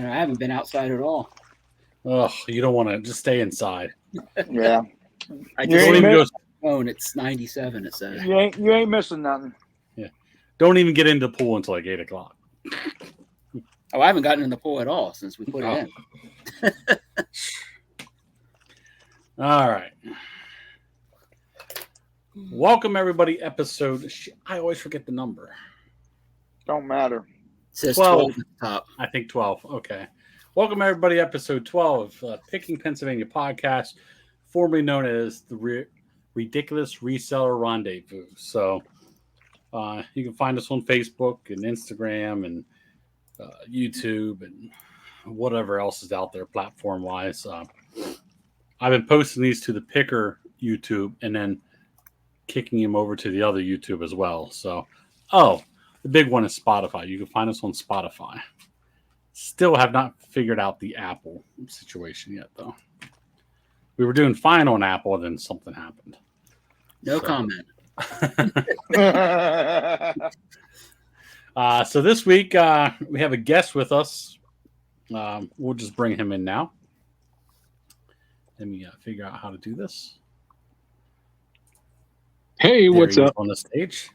I haven't been outside at all. Oh, you don't want to just stay inside. Yeah. I You just Don't ain't, even mi- go. phone. It's 97. It says. you ain't missing nothing. Don't even get into the pool until like 8:00. Oh, I haven't gotten in the pool at all since we put it in. All right. Welcome everybody. Episode. I always forget the number. Don't matter. It says 12. 12 at the top. I think 12. Okay. Welcome everybody. Episode 12, Picking Pennsylvania podcast, formerly known as the Ridiculous Reseller Rendezvous. So you can find us on Facebook and Instagram and YouTube and whatever else is out there platform wise. I've been posting these to the Picker YouTube and then kicking him over to the other YouTube as well. So, the big one is Spotify. You can find us on Spotify. Still have not figured out the Apple situation yet, though. We were doing fine on Apple, and then something happened. No comment. So this week we have a guest with us. We'll just bring him in now. Let me figure out how to do this. Hey, what's up? On the stage.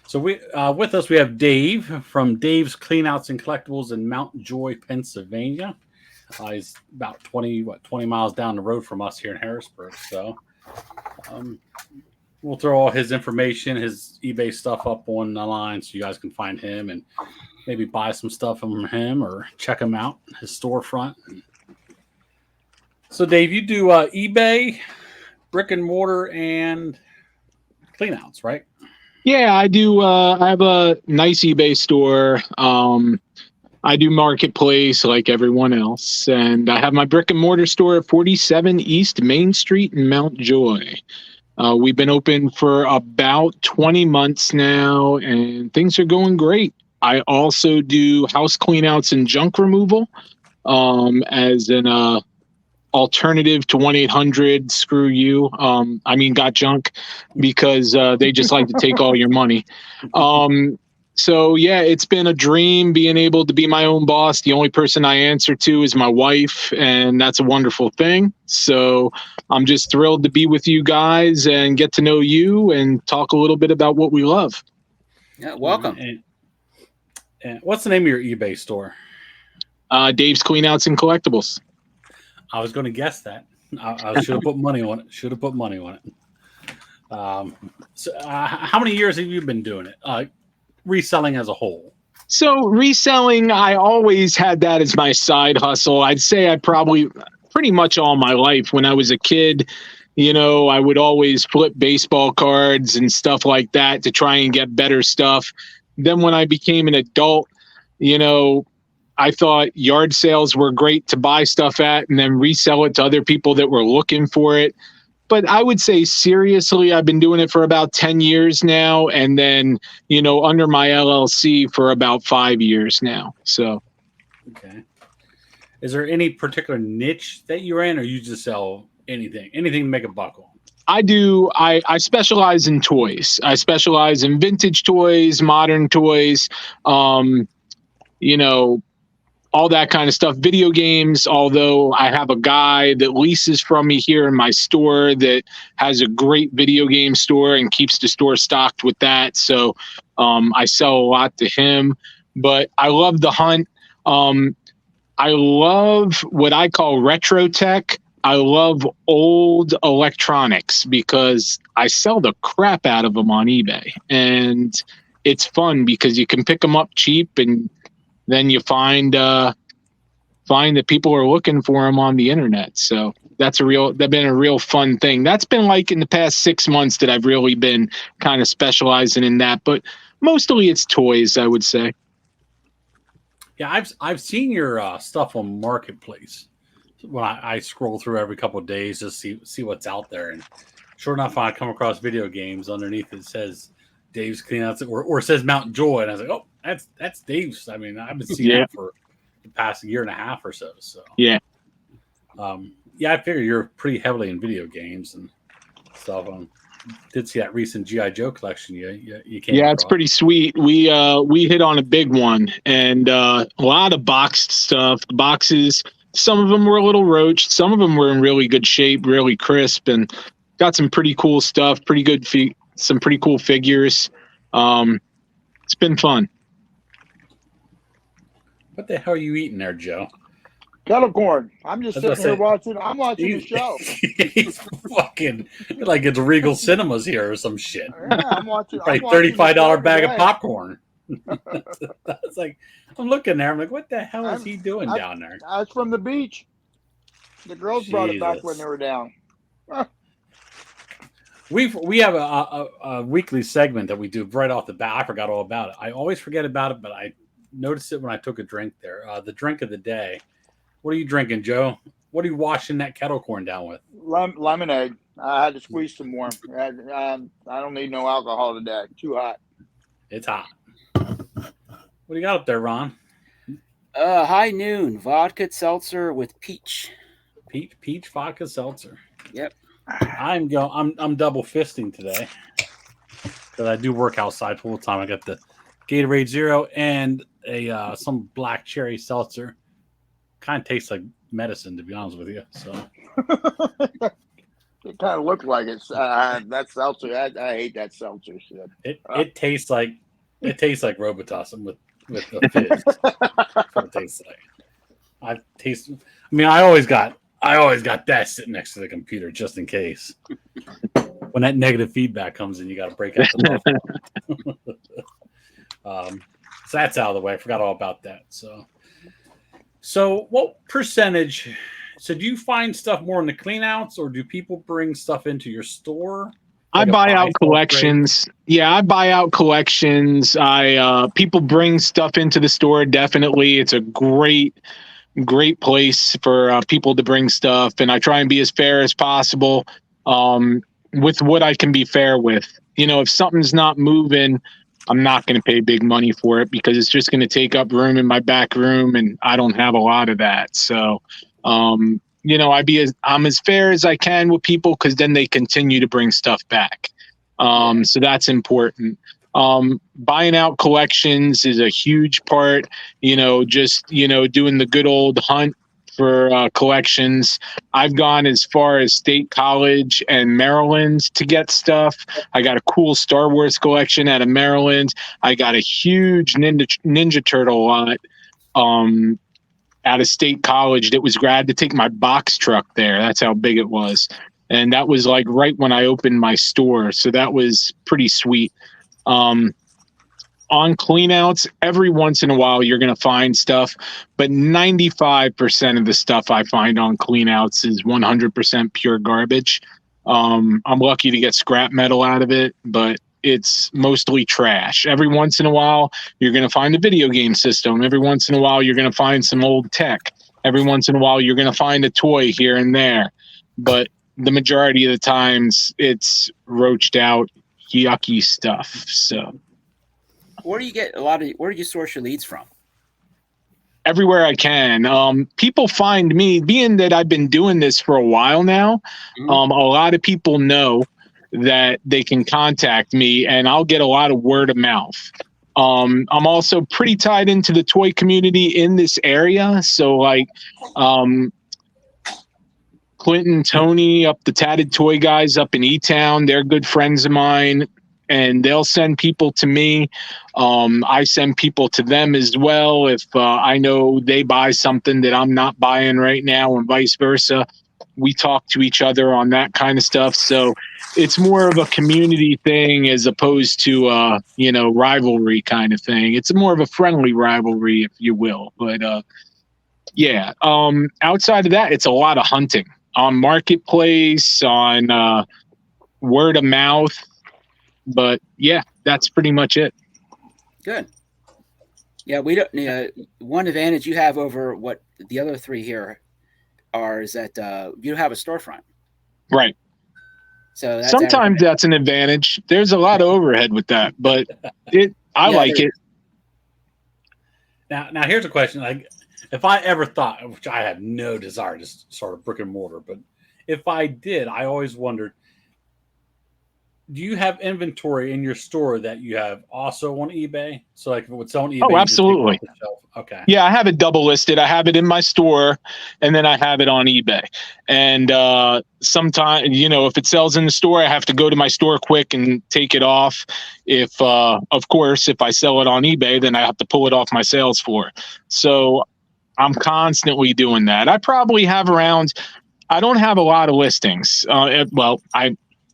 So we with us we have Dave from Dave's Cleanouts and Collectibles in Mount Joy, Pennsylvania. He's about 20 miles down the road from us here in Harrisburg. So we'll throw all his information, his eBay stuff up on the line so you guys can find him and maybe buy some stuff from him or check him out, his storefront. So Dave, you do eBay, Brick and Mortar, and Cleanouts, right? Yeah, I do. I have a nice eBay store. I do marketplace like everyone else, and I have my brick and mortar store at 47 East Main Street in Mount Joy. We've been open for about 20 months now, and things are going great. I also do house cleanouts and junk removal as an alternative to 1-800 screw you. Got junk, because they just like to take all your money. So yeah, it's been a dream being able to be my own boss. The only person I answer to is my wife, and that's a wonderful thing. So I'm just thrilled to be with you guys and get to know you and talk a little bit about what we love. Yeah, welcome. And what's the name of your eBay store? Dave's Cleanouts and Collectibles. I was going to guess that. I should have put money on it. How many years have you been doing it? Reselling as a whole. So reselling, I always had that as my side hustle. I'd say I probably pretty much all my life. When I was a kid, I would always flip baseball cards and stuff like that to try and get better stuff. Then when I became an adult, I thought yard sales were great to buy stuff at and then resell it to other people that were looking for it. But I would say seriously, I've been doing it for about 10 years now. And then, under my LLC for about 5 years now. So. Okay. Is there any particular niche that you're in, or you just sell anything to make a buck on? I do. I specialize in toys. I specialize in vintage toys, modern toys, all that kind of stuff. Video games, although I have a guy that leases from me here in my store that has a great video game store and keeps the store stocked with that. So I sell a lot to him. But I love the hunt. I love what I call retro tech. I love old electronics because I sell the crap out of them on eBay. And it's fun because you can pick them up cheap, and then you find that people are looking for them on the internet. So that's been a real fun thing. That's been like in the past 6 months that I've really been kind of specializing in that, but mostly it's toys, I would say. Yeah, I've seen your stuff on Marketplace when I scroll through every couple of days to see what's out there, and sure enough, I come across video games underneath it says Dave's Cleanouts or it says Mount Joy, and I was like, oh, that's Dave's. I mean, I've been seeing that for the past year and a half or so. So yeah, I figure you're pretty heavily in video games and stuff. did see that recent GI Joe collection. You came. Yeah, it's pretty sweet. We hit on a big one, and a lot of boxed stuff. The boxes, some of them were a little roached, some of them were in really good shape, really crisp, and got some pretty cool stuff. Pretty good, some pretty cool figures. It's been fun. What the hell are you eating there, Joe? Kettle corn. I'm just That's sitting what here watching. I'm watching the show. He's fucking like it's Regal Cinemas here or some shit. Yeah, I'm watching. Probably I'm watching the show $35 bag of today. popcorn. It's like I'm looking there. I'm like, what the hell is he doing down there? That's from the beach. The girls brought it back Jesus. when they were down. We have a weekly segment that we do right off the bat. I forgot all about it. I always forget about it, but I noticed it when I took a drink there. The drink of the day. What are you drinking, Joe? What are you washing that kettle corn down with? Lemonade. I had to squeeze some more. I don't need no alcohol today. Too hot. It's hot. What do you got up there, Ron? High Noon vodka seltzer with peach. Peach vodka seltzer. Yep. I'm double fisting today because I do work outside full time. I got the Gatorade Zero and some black cherry seltzer. Kind of tastes like medicine, to be honest with you. So it kind of looked like it's that seltzer. I hate that seltzer shit. It tastes like Robitussin with the fizz. That's what it tastes like. I always got that sitting next to the computer just in case. When that negative feedback comes in, you got to break out the muffin. So that's out of the way. I forgot all about that. So what percentage? So do you find stuff more in the cleanouts, or do people bring stuff into your store? Like I buy out collections. Yeah, I buy out collections. People bring stuff into the store. Definitely, it's a great place for people to bring stuff, and I try and be as fair as possible with what I can be fair with. If something's not moving, I'm not going to pay big money for it because it's just going to take up room in my back room, and I don't have a lot of that. So, I'm as fair as I can with people because then they continue to bring stuff back. So that's important. Buying out collections is a huge part, doing the good old hunt for collections. I've gone as far as State College and Maryland to get stuff. I got a cool Star Wars collection out of Maryland. I got a huge Ninja Turtle lot out of State College that was glad to take my box truck there. That's how big it was. And that was like right when I opened my store. So that was pretty sweet. On cleanouts, every once in a while you're going to find stuff, but 95% of the stuff I find on cleanouts is 100% pure garbage. I'm lucky to get scrap metal out of it, but it's mostly trash. Every once in a while you're going to find a video game system. Every once in a while you're going to find some old tech. Every once in a while you're going to find a toy here and there, but the majority of the times it's roached out, yucky stuff. So where do you source your leads from? Everywhere I can. People find me, being that I've been doing this for a while now. A lot of people know that they can contact me, and I'll get a lot of word of mouth. I'm also pretty tied into the toy community in this area. So Clinton, Tony, up the Tatted Toy guys up in E-Town, they're good friends of mine. And they'll send people to me. I send people to them as well. If I know they buy something that I'm not buying right now, and vice versa, we talk to each other on that kind of stuff. So it's more of a community thing as opposed to rivalry kind of thing. It's more of a friendly rivalry, if you will. But outside of that, it's a lot of hunting on Marketplace, on word of mouth. But yeah, that's pretty much it. Good. Yeah, we don't. One advantage you have over what the other three here are is that you have a storefront. Right. So sometimes that's an advantage. There's a lot of overhead with that, but I like it. Now here's a question. Like, if I ever thought, which I have no desire to start a brick and mortar, but if I did, I always wondered, do you have inventory in your store that you have also on eBay? So like if it's on eBay, Oh, you just take it absolutely. off the shelf. Okay. Yeah, I have it double listed. I have it in my store, and then I have it on eBay. And sometimes, if it sells in the store, I have to go to my store quick and take it off. If, of course, if I sell it on eBay, then I have to pull it off my sales floor. So I'm constantly doing that. I probably have around. I don't have a lot of listings.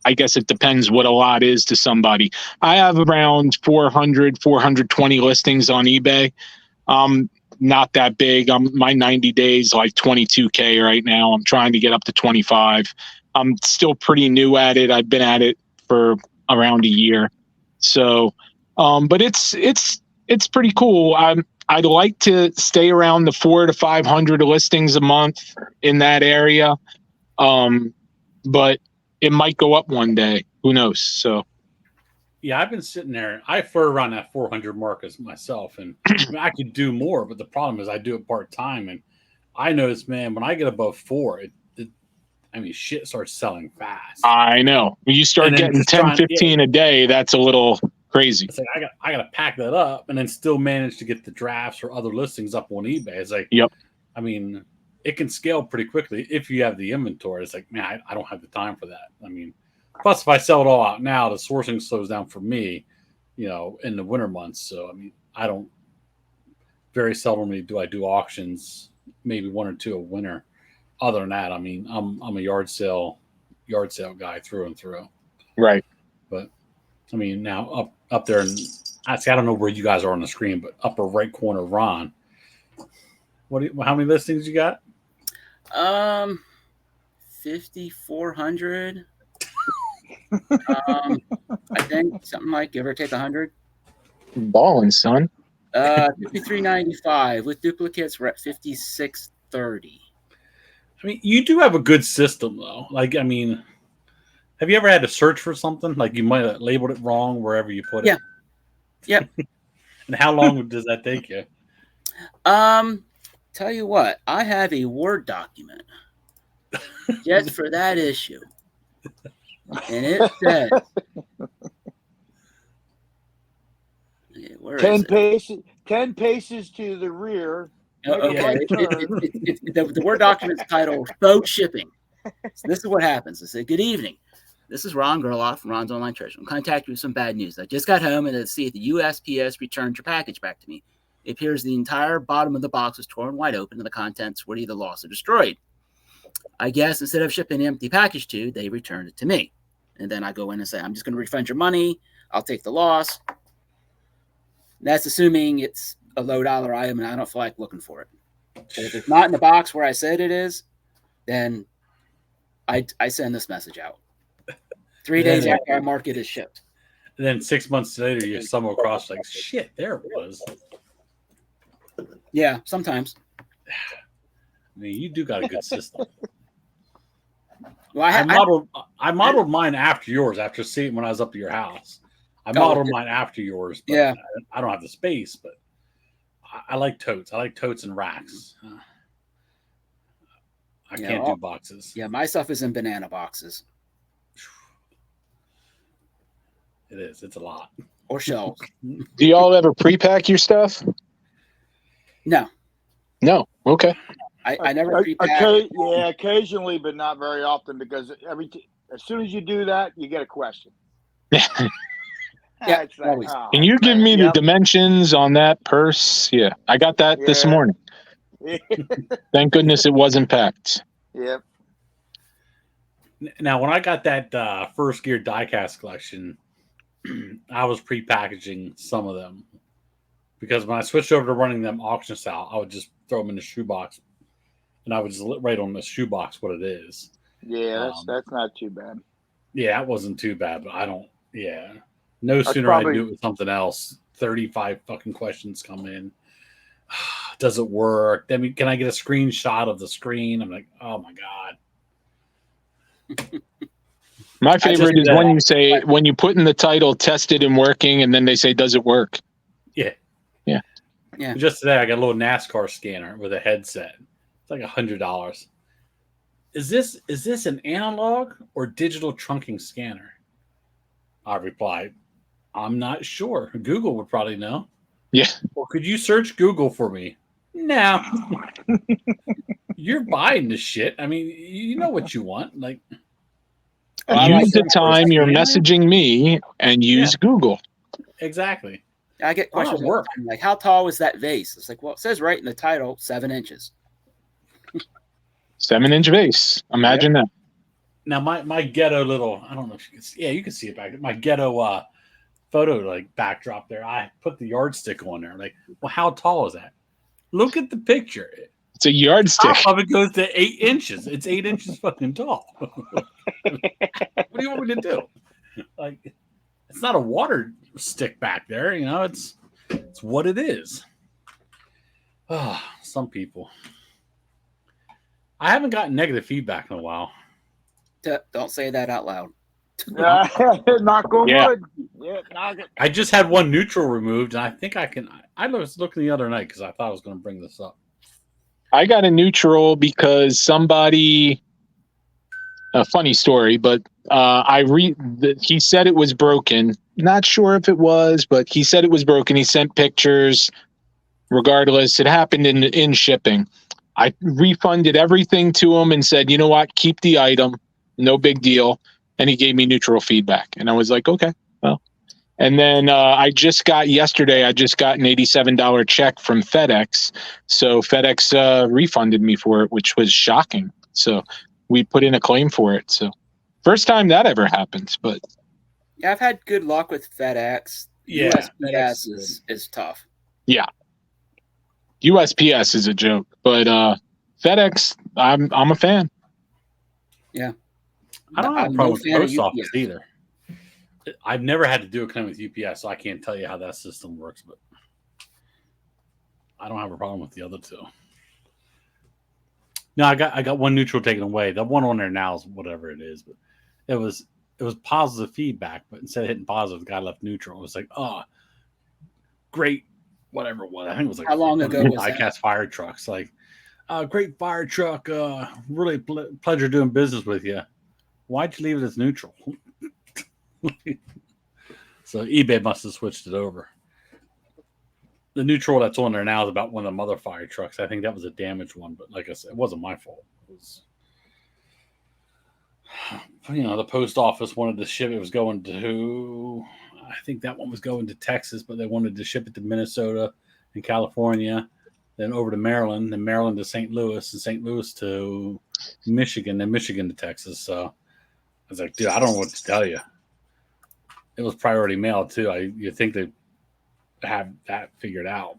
I guess it depends what a lot is to somebody. I have around 400, 420 listings on eBay. Not that big. My 90 days like 22K right now. I'm trying to get up to 25. I'm still pretty new at it. I've been at it for around a year. So, but it's pretty cool. I'd like to stay around the 400 to 500 listings a month in that area. But it might go up one day. Who knows? So. Yeah, I've been sitting there. I flirt around that 400 mark as myself, and I could do more, but the problem is I do it part time, and I notice, man, when I get above 4, shit starts selling fast. I know. When you start getting 10, 15 a day, that's a little crazy. It's like I got to pack that up, and then still manage to get the drafts or other listings up on eBay. It's like, yep. I mean, it can scale pretty quickly if you have the inventory. It's like, man, I don't have the time for that. I mean. Plus, if I sell it all out now, the sourcing slows down for me, in the winter months. So, I mean, I don't very seldomly do I do auctions, maybe 1 or 2 a winter. Other than that, I mean, I'm a yard sale guy through and through. Right. But I mean, now up there, and I don't know where you guys are on the screen, but upper right corner, Ron. How many listings you got? 5,400. I think something like give or take 100. Balling, son. 53.95 with duplicates. We're at 56.30. I mean, you do have a good system, though. Like, I mean, have you ever had to search for something? Like, you might have labeled it wrong wherever you put it. Yeah. Yep. And how long does that take you? Tell you what, I have a Word document just for that issue. And it says, okay, 10 paces to the rear. Okay. The Word document is titled Faux Shipping. So this is what happens. I say, good evening. This is Ron Gerloff from Ron's Online Treasure. I'm contacting you with some bad news. I just got home and to see if the USPS returned your package back to me. It appears the entire bottom of the box was torn wide open and the contents were either lost or destroyed. I guess instead of shipping an empty package to, they returned it to me. And then I go in and say, I'm just going to refund your money. I'll take the loss. That's assuming it's a low dollar item and I don't feel like looking for it. But if it's not in the box where I said it is, then I send this message out. 3 days after I mark it as shipped. And then 6 months later, you stumble across like, shit, there it was. Yeah, sometimes. I mean, you do got a good system. Well, I modeled mine after yours after seeing when I was up to your house. I modeled mine after yours. But yeah. I don't have the space, but I like totes. I like totes and racks. I can't do boxes. Yeah, my stuff is in banana boxes. It is. It's a lot. Or shelves. Do y'all ever pre-pack your stuff? No. No. Okay. I never pre-pack. Yeah, occasionally, but not very often because as soon as you do that, you get a question. Yeah, like, Can you give me the dimensions on that purse? Yeah, I got that this morning. Thank goodness it wasn't packed. Yep. Now, when I got that First Gear diecast collection, I was pre-packaging some of them because when I switched over to running them auction style, I would just throw them in the shoebox, and I would just write on the shoebox what it is. Yeah, that's not too bad. Yeah, it wasn't too bad, but I don't. Yeah, no sooner I do it with something else. 35 fucking questions come in. Does it work? I mean, can I get a screenshot of the screen? I'm like, oh my god. My favorite is when you say, when you put in the title, tested and working, and then they say, does it work? Yeah. Yeah. Just today, I got a little NASCAR scanner with a headset. It's like $100. Is this an analog or digital trunking scanner? I replied, I'm not sure. Google would probably know. Yeah. Well, could you search Google for me? No. You're buying the shit. I mean, you know what you want. Like, Use the time you're messaging me and use Google. Exactly. I get questions all the time, like, how tall was that vase? It's like, well, it says right in the title, 7 inches. 7-inch vase. Imagine that. Now, my ghetto little, I don't know if you can see, yeah, you can see it back there. My ghetto photo, like, backdrop there. I put the yardstick on there. Like, well, how tall is that? Look at the picture. It's a yardstick. Top of it goes to 8 inches. It's 8 inches fucking tall. What do you want me to do? Like, it's not a water stick back there, you know. It's what it is. Some people. I haven't gotten negative feedback in a while. Don't say that out loud. Knock on wood. Yeah, knock it. I just had one neutral removed, and I think I can. I was looking the other night because I thought I was going to bring this up. I got a neutral because somebody. A funny story, but he said it was broken. Not sure if it was, but he said it was broken. He sent pictures. Regardless, it happened in shipping. I refunded everything to him and said, you know what, keep the item, no big deal. And he gave me neutral feedback, and I was like, okay, well. And then I just got an $87 check from FedEx, so FedEx refunded me for it, which was shocking. So we put in a claim for it. So first time that ever happens, but yeah, I've had good luck with FedEx. Yeah, USPS is tough. Yeah, USPS is a joke, but FedEx, I'm a fan. Yeah, I don't have a problem with the post office either. I've never had to do a claim with UPS, so I can't tell you how that system works, but I don't have a problem with the other two. No, I got one neutral taken away. The one on there now is whatever it is, but it was positive feedback. But instead of hitting positive, the guy left neutral. It was like, oh, great, whatever it was. I think it was like how long ago was that? ICAST fire trucks. Like, great fire truck. Really pleasure doing business with you. Why'd you leave it as neutral? So eBay must have switched it over. The neutral that's on there now is about one of the mother fire trucks. I think that was a damaged one, but like I said, it wasn't my fault. It was, the post office wanted to ship. It was going to, I think that one was going to Texas, but they wanted to ship it to Minnesota and California, then over to Maryland, then Maryland to St. Louis, and St. Louis to Michigan, then Michigan to Texas. So I was like, dude, I don't know what to tell you. It was priority mail too. You think they have that figured out,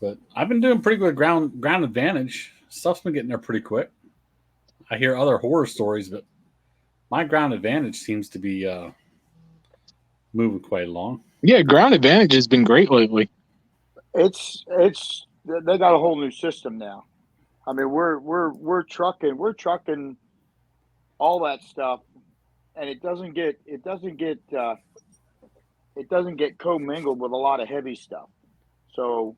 but I've been doing pretty good ground advantage. Stuff's been getting there pretty quick. I hear other horror stories, but my ground advantage seems to be moving quite along. Yeah, ground advantage has been great lately. It's they got a whole new system now. I mean, we're trucking all that stuff, and it doesn't get commingled with a lot of heavy stuff. So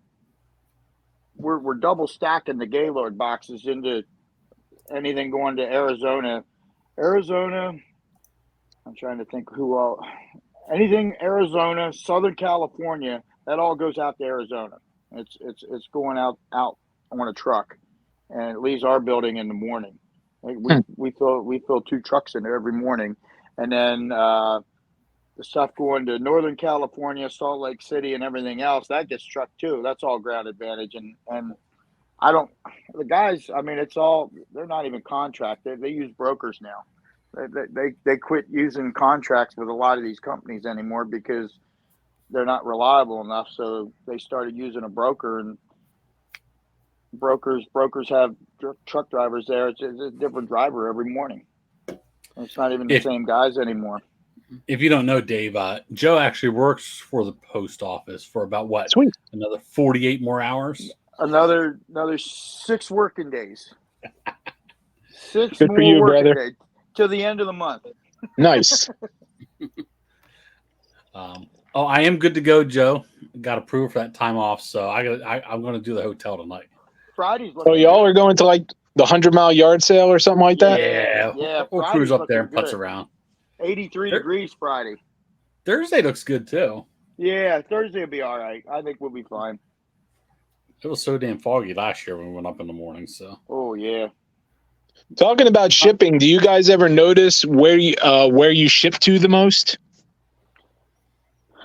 we're double stacking the Gaylord boxes into anything going to Arizona. I'm trying to think who all. Anything Arizona, Southern California, that all goes out to Arizona. It's going out on a truck, and it leaves our building in the morning. We fill 2 trucks in there every morning, and then the stuff going to Northern California, Salt Lake City, and everything else, that gets trucked too. That's all ground advantage. And the guys, I mean, they're not even contracted. They use brokers now. They quit using contracts with a lot of these companies anymore because they're not reliable enough. So they started using a broker, and brokers have truck drivers there. It's a different driver every morning. It's not even the same guys anymore. If you don't know, Dave, Joe actually works for the post office for about what? Sweet. Another 48 more hours? Another 6 working days. 6 Good more for you, working brother. days till the end of the month. Nice. I am good to go, Joe. Got approved for that time off, so I'm going to do the hotel tonight. Friday's So y'all are going to like the 100-mile yard sale or something like that? Yeah. We'll cruise up there and putz around. 83 degrees Friday. Thursday looks good too. Yeah, Thursday will be all right. I think we'll be fine. It was so damn foggy last year when we went up in the morning. So. Oh yeah. Talking about shipping, do you guys ever notice where you ship to the most?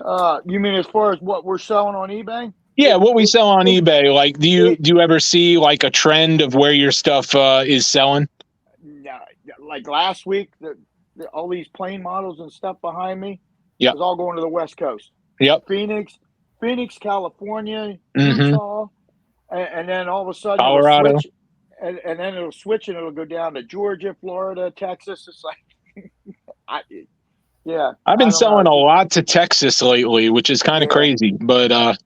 You mean as far as what we're selling on eBay? Yeah, what we sell on eBay. Like, do you ever see like a trend of where your stuff is selling? No, like last week, all these plane models and stuff behind me. Yeah, was all going to the West Coast. Yep. Phoenix, California, Mm-hmm. Utah, and then all of a sudden Colorado, it'll switch, and then it'll switch and it'll go down to Georgia, Florida, Texas. It's like, I've been selling a lot to Texas lately, which is kind of crazy, but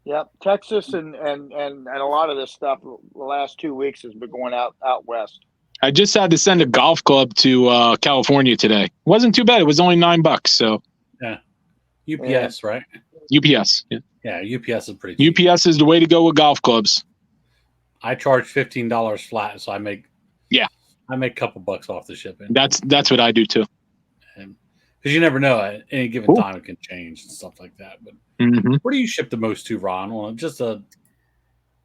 yep, Texas and a lot of this stuff the last 2 weeks has been going out west. I just had to send a golf club to California today. It wasn't too bad. It was only $9. So yeah, UPS, right? UPS. Yeah, UPS is pretty cheap. UPS is the way to go with golf clubs. I charge $15 flat, so I make a couple bucks off the shipping. That's what I do too. Because you never know at any given time it can change and stuff like that. But where do you ship the most to, Ron? Well, just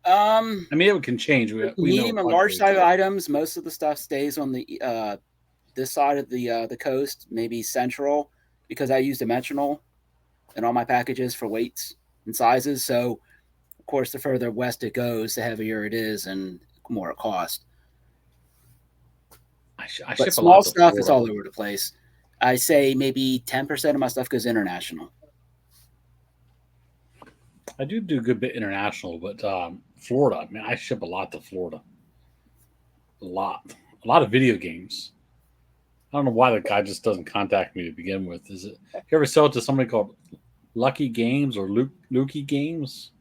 I mean, it can change. We medium and large size items. Most of the stuff stays on the this side of the coast, maybe central, because I use dimensional in all my packages for weights and sizes. So, of course, the further west it goes, the heavier it is and more it costs. I but ship small stuff is all over the place. I say maybe 10% of my stuff goes international. I do a good bit international, but Florida, man, I ship a lot to Florida. A lot of video games. I don't know why the guy just doesn't contact me to begin with. Is it? You ever sell it to somebody called Lucky Games or Lukey Games?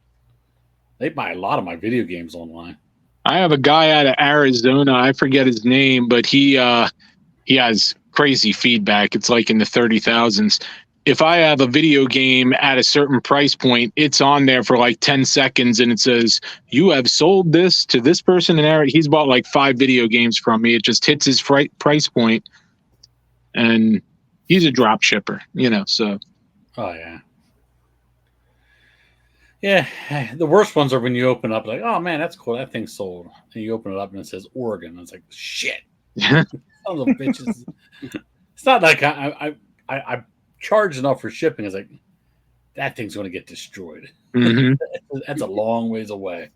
They buy a lot of my video games online. I have a guy out of Arizona. I forget his name, but he has crazy feedback. It's like in the 30,000s. If I have a video game at a certain price point, it's on there for like 10 seconds and it says, you have sold this to this person in Arizona. He's bought like 5 video games from me. It just hits his price point. And he's a drop shipper, so. Oh, yeah. Yeah, the worst ones are when you open up like, oh, man, that's cool. That thing's sold. And you open it up and it says Oregon. And it's like, shit. Sons of bitches. It's not like I charge enough for shipping. It's like, that thing's going to get destroyed. That's a long ways away.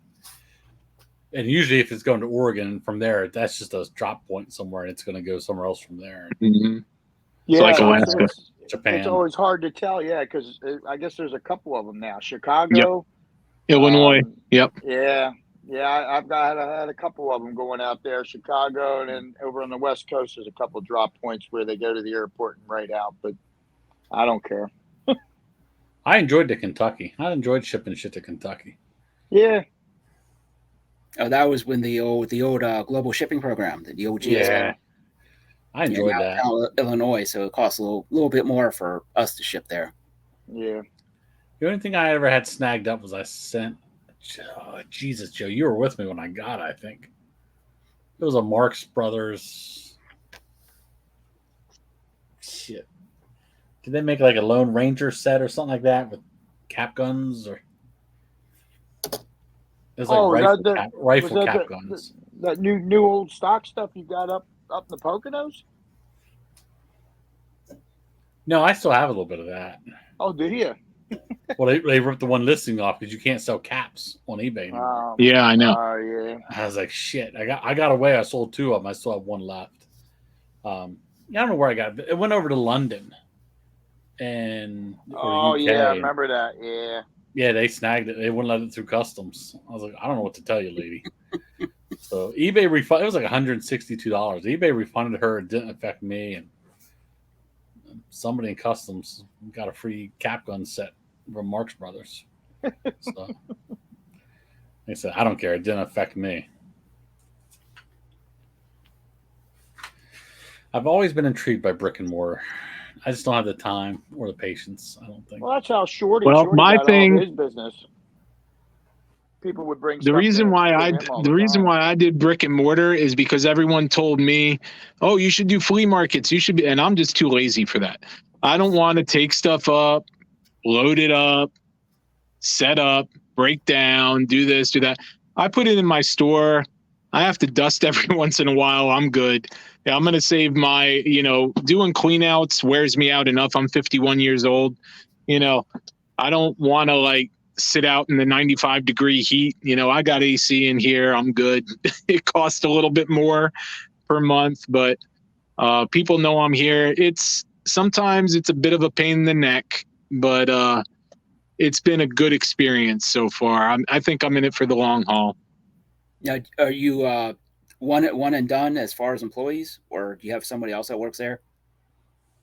And usually if it's going to Oregon from there, that's just a drop point somewhere and it's going to go somewhere else from there. Yeah, it's like Alaska. Japan. It's always hard to tell, because I guess there's a couple of them now. Chicago. Yep. Illinois. Yep. Yeah. I've had a couple of them going out there, Chicago, and then over on the West Coast, there's a couple of drop points where they go to the airport and right out, but I don't care. I enjoyed the Kentucky. I enjoyed shipping shit to Kentucky. Yeah. Oh, that was when the old global shipping program, the old GSP. Yeah. I enjoyed that. Now Illinois, so it costs a little bit more for us to ship there. Yeah. The only thing I ever had snagged up was I sent. Oh, Jesus, Joe, you were with me when I got it, I think. It was a Marx Brothers. Shit. Did they make like a Lone Ranger set or something like that with cap guns? Or it was like rifle cap guns. That new old stock stuff you got up in the Poconos? No, I still have a little bit of that. Oh, do you? Well, they ripped the one listing off because you can't sell caps on eBay anymore. Yeah, I know. Yeah. I was like, shit. I got away. I sold 2 of them. I still have 1 left. I don't know where I got it. It went over to London. And UK. Yeah, I remember that. Yeah. Yeah, they snagged it. They wouldn't let it through customs. I was like, I don't know what to tell you, lady. So eBay refunded. It was like $162. eBay refunded her. It didn't affect me. And somebody in customs got a free cap gun set from Marx Brothers. So they said, I don't care. It didn't affect me. I've always been intrigued by brick and mortar. I just don't have the time or the patience, I don't think. Well, that's how Shorty my got thing, all his business. people would bring The stuff reason why to I him all the reason time. why I did brick and mortar is because everyone told me, "Oh, you should do flea markets. You should be," and I'm just too lazy for that. I don't want to take stuff up, load it up, set up, break down, do this, do that. I put it in my store. I have to dust every once in a while. I'm good. Yeah, I'm going to save my, doing cleanouts wears me out enough. I'm 51 years old. I don't want to like sit out in the 95-degree heat. I got AC in here. I'm good. It costs a little bit more per month, but people know I'm here. Sometimes it's a bit of a pain in the neck, but it's been a good experience so far. I think I'm in it for the long haul. Now, are you one and done as far as employees, or do you have somebody else that works there?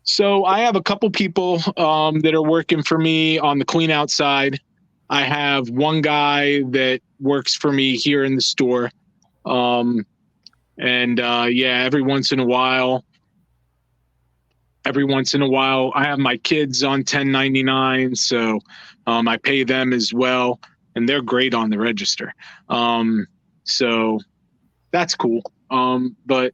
So I have a couple people that are working for me on the clean out side. I have one guy that works for me here in the store. Every once in a while, I have my kids on 1099, so I pay them as well, and they're great on the register. So that's cool. But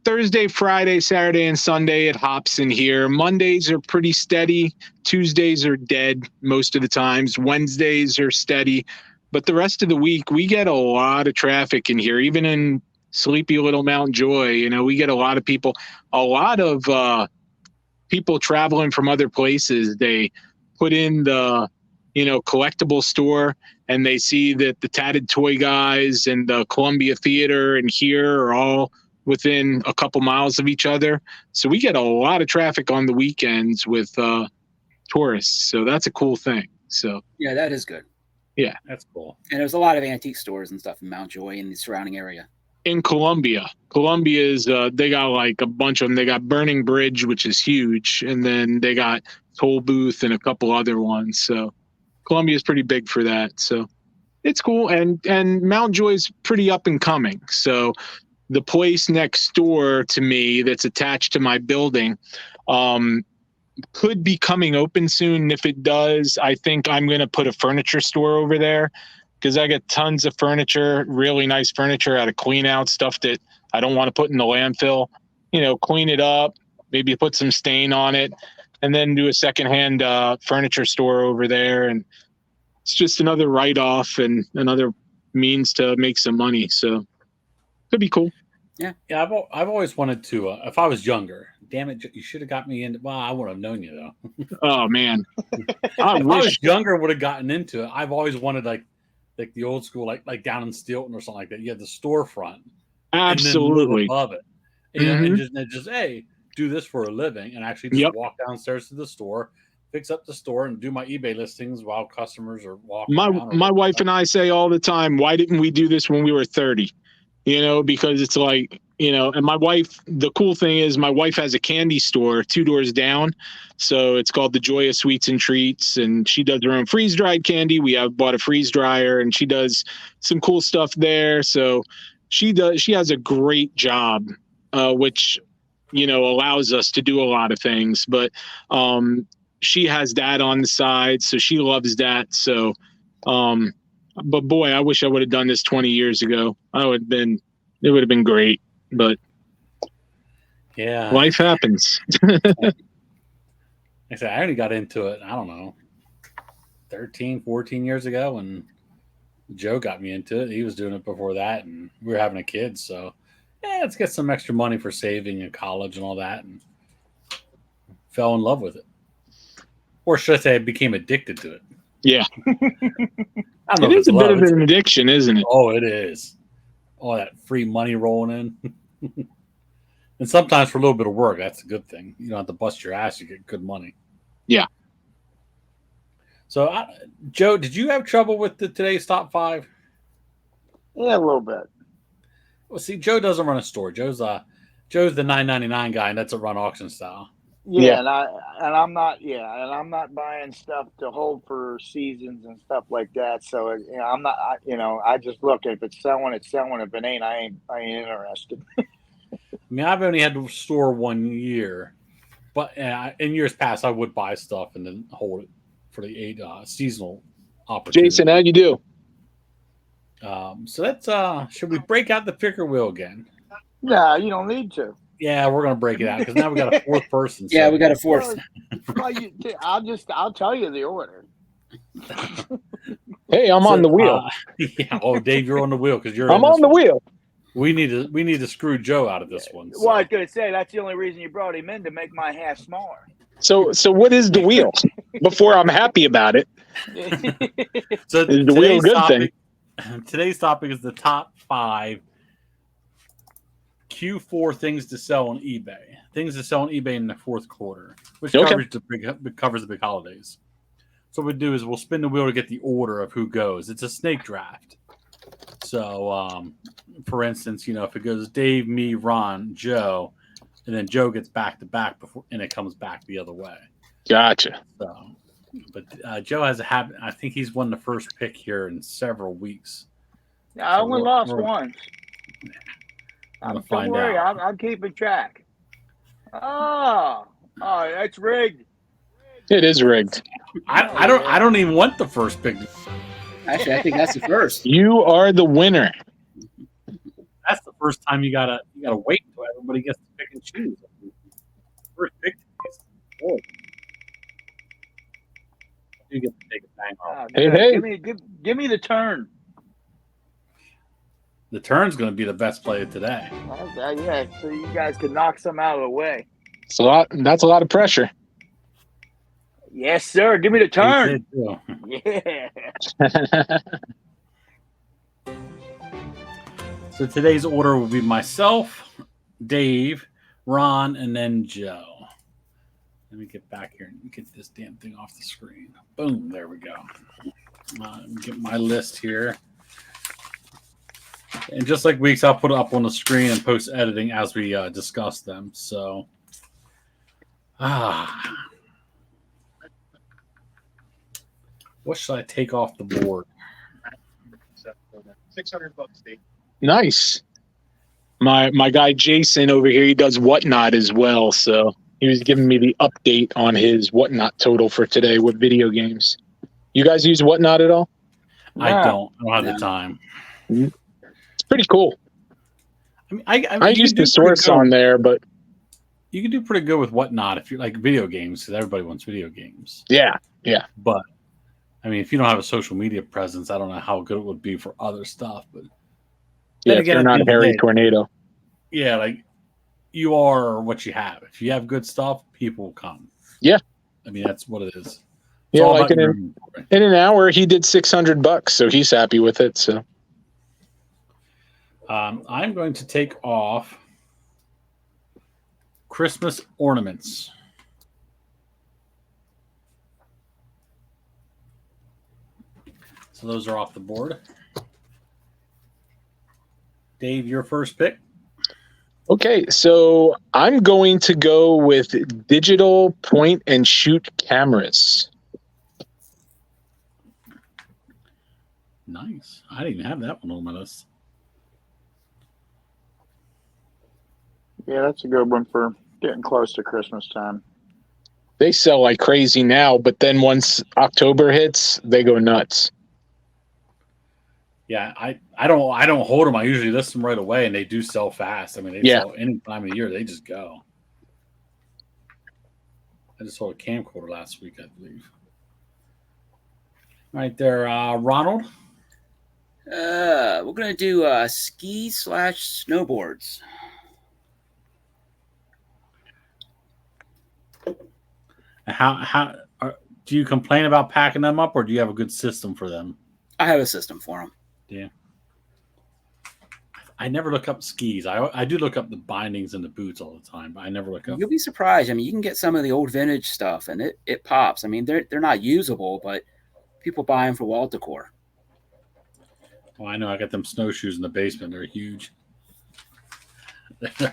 Thursday, Friday, Saturday, and Sunday, it hops in here. Mondays are pretty steady. Tuesdays are dead most of the times. Wednesdays are steady. But the rest of the week, we get a lot of traffic in here, even in sleepy little Mount Joy. We get a lot of people traveling from other places. They put in the, collectible store, and they see that the Tatted Toy Guys and the Columbia Theater and here are all within a couple miles of each other. So we get a lot of traffic on the weekends with tourists. So that's a cool thing. So yeah, that is good. Yeah, that's cool. And there's a lot of antique stores and stuff in Mount Joy and the surrounding area. In Columbia is they got like a bunch of them. They got Burning Bridge, which is huge, and then they got Toll Booth and a couple other ones. So Columbia is pretty big for that. So it's cool, and Mount Joy is pretty up and coming. So the place next door to me that's attached to my building could be coming open soon. If it does, I think I'm going to put a furniture store over there, because I get tons of furniture, really nice furniture out of clean out stuff that I don't want to put in the landfill. Clean it up, maybe put some stain on it, and then do a secondhand furniture store over there. And it's just another write-off and another means to make some money. So could be cool. Yeah. I've always wanted to. If I was younger, damn it, you should have got me into. Well, I wouldn't have known you though. Oh man, if I was younger, would have gotten into it. I've always wanted like the old school, like down in Stilton or something like that. You had the storefront, absolutely, and then live above it, and just hey, do this for a living, and actually just walk downstairs to the store, fix up the store, and do my eBay listings while customers are walking. My wife and I say all the time, why didn't we do this when we were 30? Because it's like, and my wife, the cool thing is my wife has a candy store 2 doors down. So it's called the Joy of Sweets and Treats, and she does her own freeze dried candy. We have bought a freeze dryer, and she does some cool stuff there. So she has a great job, which, allows us to do a lot of things, but she has that on the side. So she loves that. So, but boy, I wish I would have done this 20 years ago. It would have been great, but yeah, life happens. I said, I only got into it, I don't know, 13, 14 years ago when Joe got me into it. He was doing it before that, and we were having a kid. So, let's get some extra money for saving in college and all that, and fell in love with it. Or should I say I became addicted to it? Yeah. I don't know. It is a bit of an addiction, isn't it? Oh, it is. All that free money rolling in. And sometimes for a little bit of work, that's a good thing. You don't have to bust your ass. You get good money. Yeah. So, Joe, did you have trouble with today's top 5? Yeah, a little bit. Well, see, Joe doesn't run a store. Joe's the $9.99 guy, and that's a run auction style. Yeah, and I'm not buying stuff to hold for seasons and stuff like that. So I'm not. I just look, if it's selling, it's selling. If it ain't, I ain't interested. I mean, I've only had to store 1 year, but in years past, I would buy stuff and then hold it for the 8 seasonal opportunity. Jason, how'd you do? So that's should we break out the picker wheel again? No, you don't need to. Yeah, we're gonna break it out because now we got a fourth person. Yeah, we got a fourth. I'll tell you the order. Hey, I'm on the wheel. Yeah. Oh, Dave, you're on the wheel because you're. I'm on the wheel. We need to screw Joe out of this one. So. Well, I was gonna say that's the only reason you brought him in, to make my half smaller. So what is the wheel? Before I'm happy about it. So is the wheel a good thing? Today's topic is the top 5 Q4 things to sell on eBay. Things to sell on eBay in the fourth quarter, which covers the big holidays. So what we do is we'll spin the wheel to get the order of who goes. It's a snake draft. So, for instance, if it goes Dave, me, Ron, Joe, and then Joe gets back to back before, and it comes back the other way. Gotcha. So, but Joe has a habit. I think he's won the first pick here in several weeks. I only lost once. Don't worry, I'm keeping track. Oh, that's rigged. It is rigged. I don't even want the first pick. Actually, I think that's the first. You are the winner. That's the first time you gotta wait until everybody gets to pick and choose. First pick. You get to take a bang off. Hey. Give me the turn. The turn's going to be the best play of today. Yeah, so you guys can knock some out of the way. That's a lot of pressure. Yes, sir. Give me the turn. Yeah. So today's order will be myself, Dave, Ron, and then Joe. Let me get back here and get this damn thing off the screen. Boom. There we go. Get my list here. And just like weeks, I'll put it up on the screen and post editing as we discuss them. So, what should I take off the board? $600, Dave. Nice. My guy Jason over here, he does Whatnot as well. So he was giving me the update on his Whatnot total for today with video games. You guys use Whatnot at all? I don't have the time. Mm-hmm. Pretty cool. I mean, I used to source on there, but you can do pretty good with Whatnot if you like video games, because everybody wants video games. Yeah. But I mean, if you don't have a social media presence, I don't know how good it would be for other stuff. But yeah, if you're not Harry Tornado. Yeah, like you are what you have. If you have good stuff, people will come. Yeah, I mean that's what it is. Yeah, like in an hour, he did $600, so he's happy with it. So. I'm going to take off Christmas ornaments. So those are off the board. Dave, your first pick. Okay, so I'm going to go with digital point and shoot cameras. Nice. I didn't even have that one on my list. Yeah, that's a good one for getting close to Christmas time. They sell like crazy now, but then once October hits, they go nuts. Yeah, I don't hold them. I usually list them right away, and they do sell fast. I mean, they sell any time of the year. They just go. I just sold a camcorder last week, I believe. Right there, Ronald. We're gonna do ski/snowboards. How do you complain about packing them up, or do you have a good system for them? I have a system for them. Yeah. I never look up skis. I do look up the bindings and the boots all the time, but I never look up. You'll be surprised. I mean, you can get some of the old vintage stuff, and it pops. I mean, they're not usable, but people buy them for wall decor. Well, I know. I got them snowshoes in the basement. They're huge.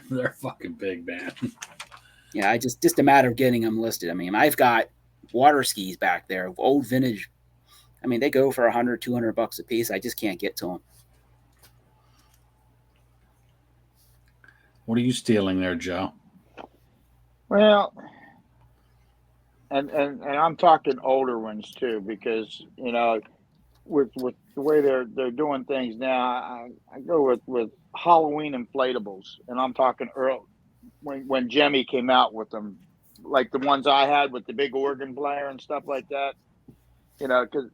They're fucking big, man. Yeah, just a matter of getting them listed. I mean, I've got water skis back there, old vintage. I mean, they go for $100, $200 a piece. I just can't get to them. What are you stealing there, Joe? Well, and I'm talking older ones too, because with the way they're doing things now, I go with Halloween inflatables, and I'm talking early when Jemmy came out with them, like the ones I had with the big organ player and stuff like that. Because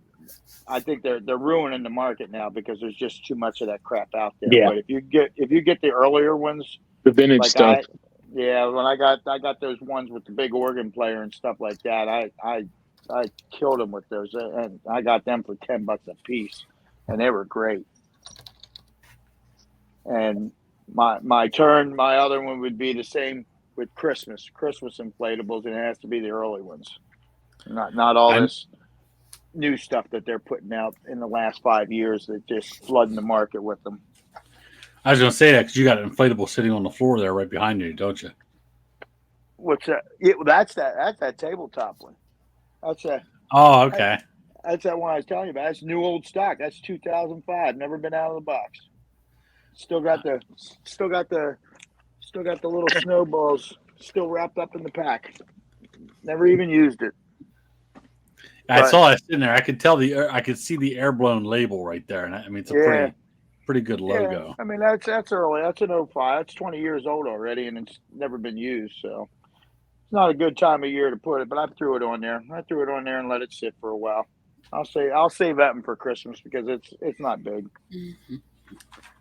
I think they're ruining the market now because there's just too much of that crap out there. Yeah. But if you get the earlier ones, The vintage like stuff. when I got those ones with the big organ player and stuff like that, I killed them with those, and I got them for $10 a piece, and they were great. And my other one would be the same with Christmas inflatables, and it has to be the early ones, not all this new stuff that they're putting out in the last 5 years that just flooding the market with them. I was going to say that because you got an inflatable sitting on the floor there right behind you, don't you? What's that? That's that tabletop one. That's that. Oh, okay. That's that one I was telling you about. That's new old stock. That's 2005. Never been out of the box. Still got the little snowballs still wrapped up in the pack. Never even used it. I saw it sitting there. I could tell I could see the air-blown label right there, and I mean it's a pretty good logo. Yeah. I mean that's early. That's an 05. That's 20 years old already, and it's never been used. So it's not a good time of year to put it. But I threw it on there. I threw it on there and let it sit for a while. I'll save that one for Christmas because it's not big. Mm-hmm.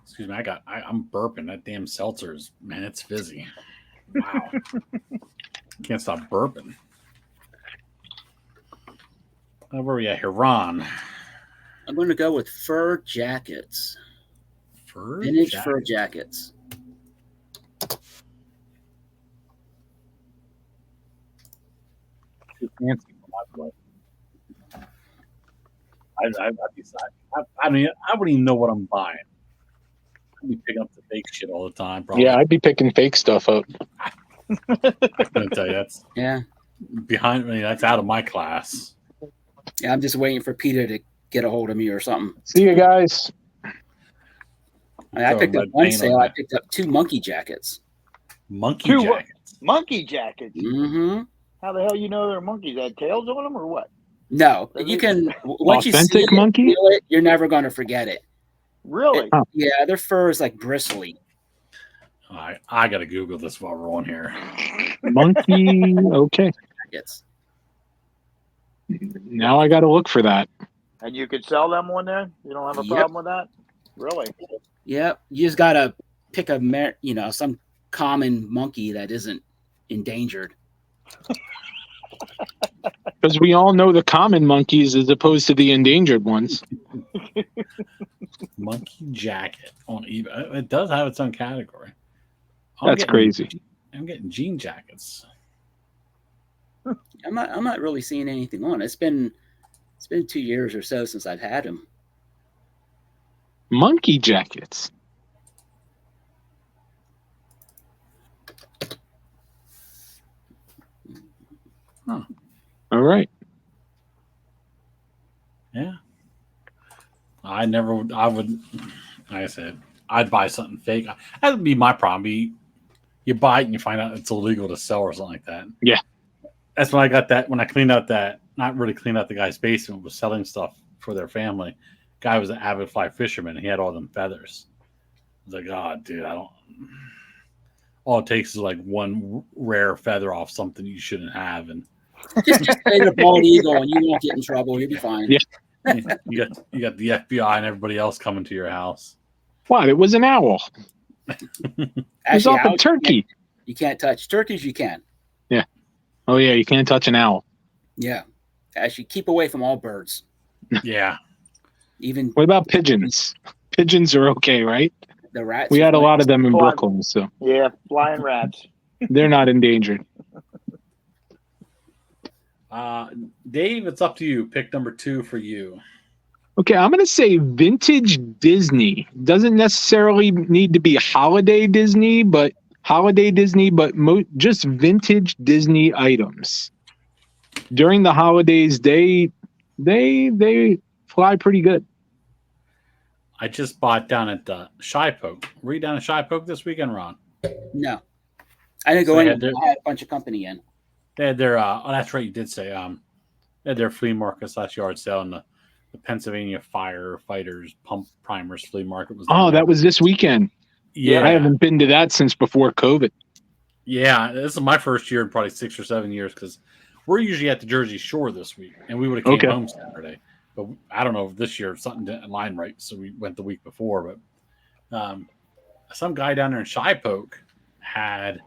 Excuse me, I'm burping. That damn seltzer's, man, it's fizzy. Wow. Can't stop burping. Where are we at here? Ron. I'm going to go with fur jackets. Vintage fur jackets. Too fancy for my blood. I mean, I wouldn't even know what I'm buying. I'd be picking up the fake shit all the time. Probably. Yeah, I'd be picking fake stuff up. I'm going to tell you, that's behind me. That's out of my class. Yeah, I'm just waiting for Peter to get a hold of me or something. See you guys. I picked up one sale. I picked up 2 monkey jackets. Monkey jackets? Monkey jackets? Mm-hmm. How the hell you know they're monkeys? They had tails on them or what? No. You can, once authentic you see monkey? it, you're never going to forget it. Really? Yeah, their fur is like bristly. All right, I got to Google this while we're on here. Monkey, okay. Jackets. Now I got to look for that. And you could sell them on there? You don't have a problem with that? Really? Yep. You just got to pick some common monkey that isn't endangered. Because we all know the common monkeys as opposed to the endangered ones. Monkey jacket on eBay. It does have its own category. That's crazy. I'm getting jean jackets. I'm not really seeing anything on it. It's been 2 years or so since I've had them. Monkey jackets. Huh. All right. Yeah. I would, like I said, I'd buy something fake. That would be my problem. You buy it and you find out it's illegal to sell or something like that. Yeah. That's when I got that. When I cleaned out not really cleaned out the guy's basement, was selling stuff for their family. Guy was an avid fly fisherman. And he had all them feathers. I was like, oh, dude, all it takes is like one rare feather off something you shouldn't have. And just play the bald eagle and you won't get in trouble. You'll be fine. Yeah. you got the FBI and everybody else coming to your house. What? It was an owl. It was off a turkey. You can't touch turkeys. You can. Yeah. Oh yeah, you can't touch an owl. Yeah. Actually, keep away from all birds. Yeah. Even. What about pigeons? Pigeons are okay, right? The rats. We had a lot of them in Brooklyn, so yeah, flying rats. They're not endangered. Dave, it's up to you. Pick number 2 for you. Okay, I'm going to say vintage Disney. Doesn't necessarily need to be holiday Disney, but just vintage Disney items. During the holidays, they fly pretty good. I just bought down at the Shy Poke. Were you down at Shy Poke this weekend, Ron? No. I didn't go in. I had a bunch of company in. They had their, that's right, you did say, they had their flea market / yard sale, and the Pennsylvania Firefighters Pump Primers Flea Market was. Oh, that was this weekend. Yeah, I haven't been to that since before COVID. Yeah, this is my first year in probably 6 or 7 years because we're usually at the Jersey Shore this week, and we would have came home Saturday. But I don't know if this year something didn't align right, so we went the week before. But some guy down there in Shipoke had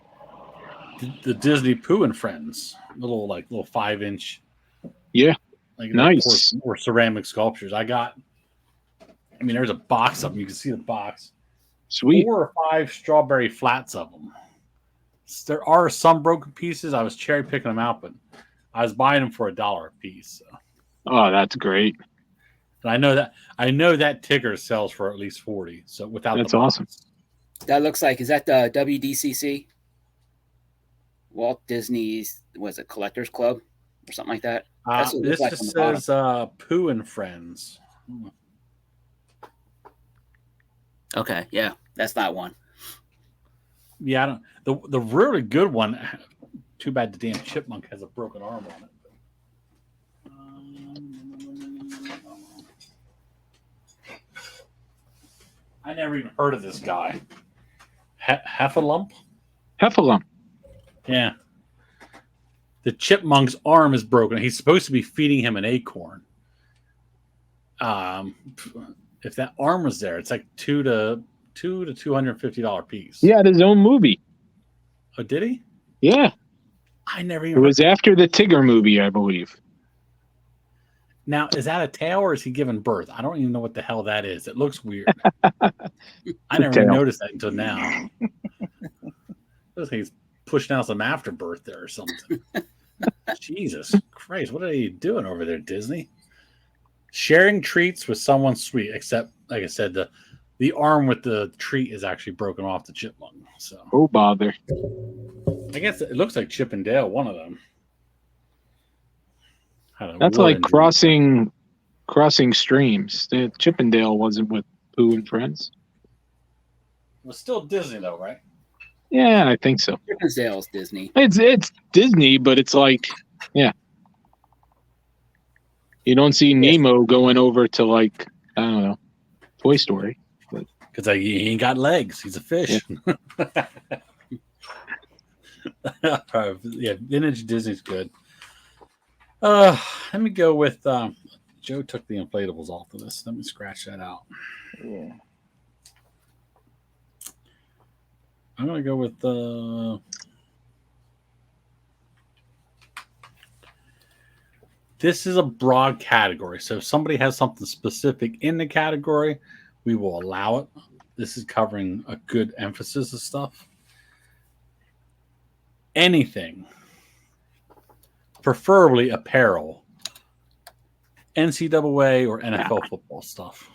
the Disney Pooh and Friends, little 5-inch, nice, or ceramic sculptures. There's a box of them. You can see the box. Sweet. 4 or 5 strawberry flats of them. There are some broken pieces. I was cherry picking them out, but I was buying them for $1 a piece. So. Oh, that's great. And I know that Tigger sells for at least 40. So without that's the box. awesome. That looks like, is that the WDCC? Walt Disney's, was it Collectors Club or something like that? This just says Pooh and Friends. Okay, yeah, that's not one. Yeah, I don't. The really good one. Too bad the damn chipmunk has a broken arm on it. I never even heard of this guy. Heffalump? Heffalump. Yeah. The chipmunk's arm is broken. He's supposed to be feeding him an acorn. If that arm was there, it's like $2 to $250 piece. He had his own movie. Oh, did he? Yeah. I never even. It was after the Tigger movie, I believe. Now, is that a tail or is he giving birth? I don't even know what the hell that is. It looks weird. I never even noticed that until now. Looks like he's pushing out some afterbirth there or something. Jesus Christ, what are you doing over there, Disney? Sharing treats with someone sweet, except, like I said, the arm with the treat is actually broken off the chipmunk. So, oh bother! I guess it looks like Chip and Dale, one of them. That's like crossing streams. The Chippendale wasn't with Pooh and Friends. It was still Disney though, right? Yeah, I think so. Chippendale's Disney. It's Disney, but it's like, yeah. You don't see Nemo going over to I don't know, Toy Story. Because he ain't got legs. He's a fish. Yeah, yeah, vintage Disney's good. Let me go with Joe took the inflatables off of this. Let me scratch that out. Yeah. I'm gonna go with this is a broad category. So if somebody has something specific in the category, we will allow it. This is covering a good emphasis of stuff. Anything, preferably apparel, NCAA or NFL football stuff.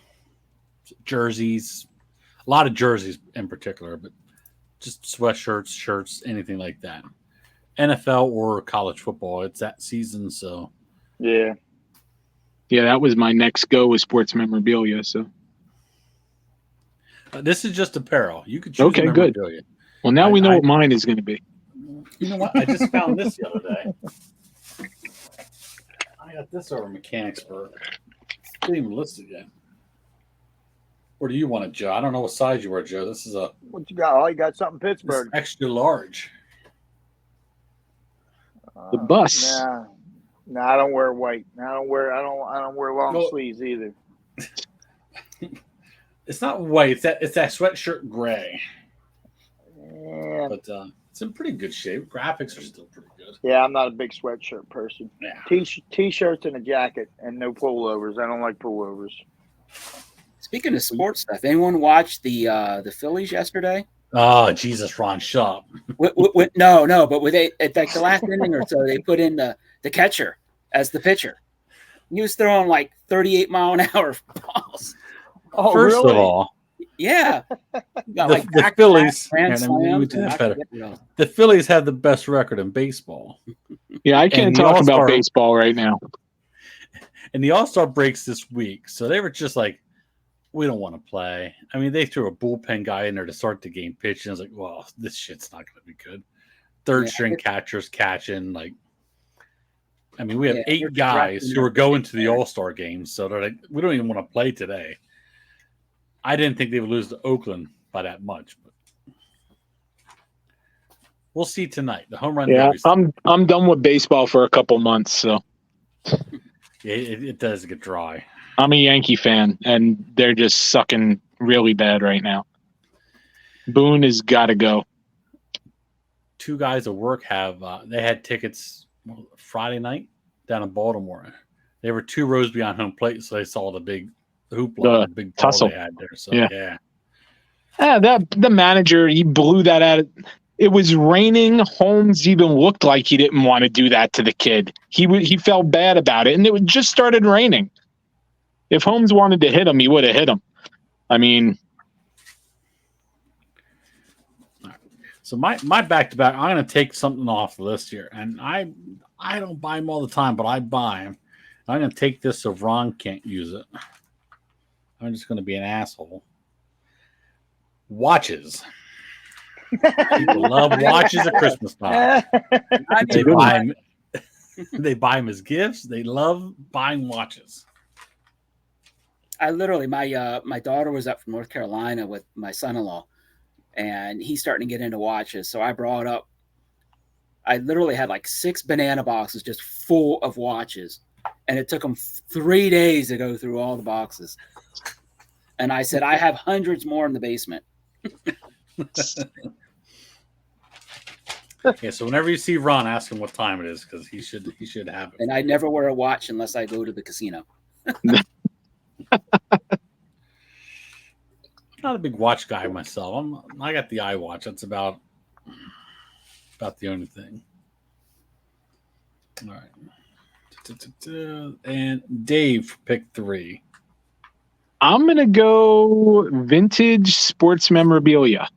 Jerseys, a lot of jerseys in particular, but just sweatshirts, shirts, anything like that. NFL or college football, it's that season, so. Yeah. Yeah, that was my next go with sports memorabilia, so. This is just apparel. You could choose. Okay, good. Well, now we know what mine is going to be. You know what? I just found this the other day. I got this over Mechanicsburg. Didn't even list it yet. Where do you want it, Joe? I don't know what size you wear, Joe. This is a. What you got? Oh, you got something Pittsburgh. Extra large. The bus. Nah, I don't wear white. I don't wear long sleeves either. It's not white. It's that sweatshirt gray. Yeah. But it's in pretty good shape. Graphics are still pretty good. Yeah, I'm not a big sweatshirt person. Yeah. T-shirts and a jacket and no pullovers. I don't like pullovers. Speaking of sports stuff, anyone watch the Phillies yesterday? Oh, Jesus, Ron, shut up. No, but with at like the last inning or so, they put in the catcher as the pitcher. He was throwing like 38-mile-an-hour balls. Oh, First really? of all, yeah, the Phillies. The Phillies have the best record in baseball. Yeah, I can't talk about baseball right now. And the All-Star breaks this week, so they were just like, we don't want to play. I mean, they threw a bullpen guy in there to start the game pitching. I was like, well, this shit's not going to be good. Third string catchers catching, like, I mean, we have 8 guys who are going to the All-Star games, so they're like, we don't even want to play today. I didn't think they would lose to Oakland by that much, but we'll see tonight. The home run. Yeah, I'm done with baseball for a couple months, so yeah, it does get dry. I'm a Yankee fan, and they're just sucking really bad right now. Boone has got to go. 2 guys at work they had tickets Friday night down in Baltimore. They were 2 rows behind home plate, so they saw the big hoopla, the big tussle they had there. So yeah. The manager, he blew that out. It was raining. Holmes even looked like he didn't want to do that to the kid. He felt bad about it, and it just started raining. If Holmes wanted to hit him, he would have hit him. I mean. So my back-to-back, I'm going to take something off the list here. And I don't buy them all the time, but I buy them. I'm going to take this so Ron can't use it. I'm just going to be an asshole. Watches. People love watches at Christmas time. They buy them as gifts. They love buying watches. I literally, my daughter was up from North Carolina with my son-in-law, and he's starting to get into watches. So I brought up, I literally had like 6 banana boxes just full of watches. And it took him 3 days to go through all the boxes. And I said, I have hundreds more in the basement. Yeah, so whenever you see Ron, ask him what time it is, because he should have it. And I never wear a watch unless I go to the casino. Not a big watch guy myself. I got the iWatch. That's about the only thing. All right. And Dave, pick 3. I'm going to go vintage sports memorabilia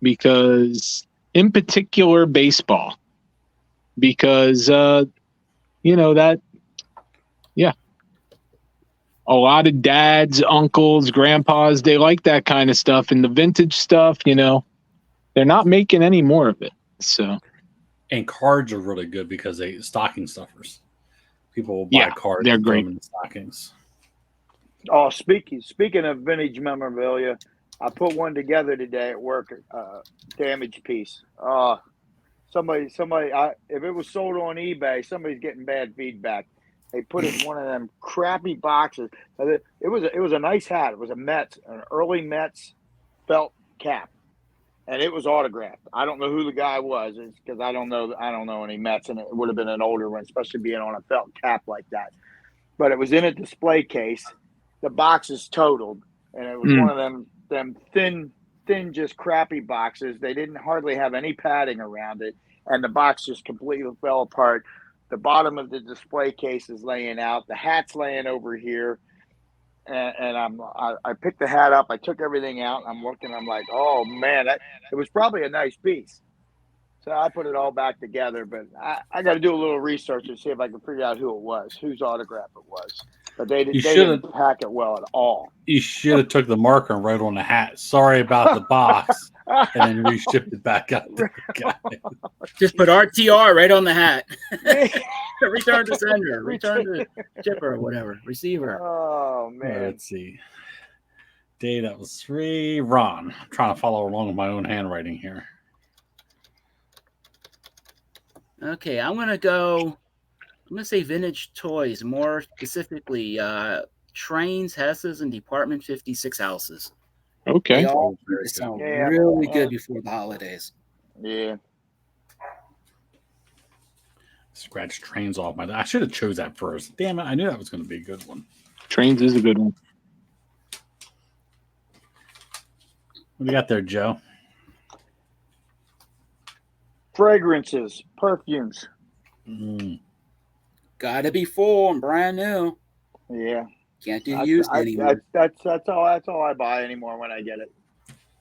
because, in particular, baseball. Because, a lot of dads, uncles, grandpas, they like that kind of stuff. And the vintage stuff, they're not making any more of it. So, and cards are really good because they stocking stuffers. People will buy cards. They're great. In the stockings. Oh, speaking of vintage memorabilia, I put one together today at work. Damaged piece. Somebody. If it was sold on eBay, somebody's getting bad feedback. They put it in one of them crappy boxes. It was a nice hat. It was an early Mets felt cap, and it was autographed. I don't know who the guy was because I don't know any Mets, and it would have been an older one, especially being on a felt cap like that. But it was in a display case. The box is totaled, and it was one of them thin, just crappy boxes. They didn't hardly have any padding around it, and the box just completely fell apart. The bottom of the display case is laying out. The hat's laying over here, and I picked the hat up. I took everything out. I'm looking. I'm like, oh man, it was probably a nice piece. So I put it all back together. But I got to do a little research and see if I can figure out who it was, whose autograph it was. But they didn't pack it well at all. You should have took the marker and wrote on the hat, "Sorry about the box," and then reshipped it back out to the guy. Just put RTR right on the hat. Return to sender. Return to shipper or whatever. Receiver. Oh, man. Let's see. Dave, that was 3. Ron, I'm trying to follow along with my own handwriting here. Okay, I'm going to say vintage toys, more specifically trains, Hesses, and Department 56 houses. Okay. They all sound really good before the holidays. Yeah. Scratch trains off my. I should have chose that first. Damn it! I knew that was going to be a good one. Trains is a good one. What do you got there, Joe? Fragrances, perfumes. Gotta be full and brand new. Yeah. Can't do used anymore. That's all I buy anymore when I get it.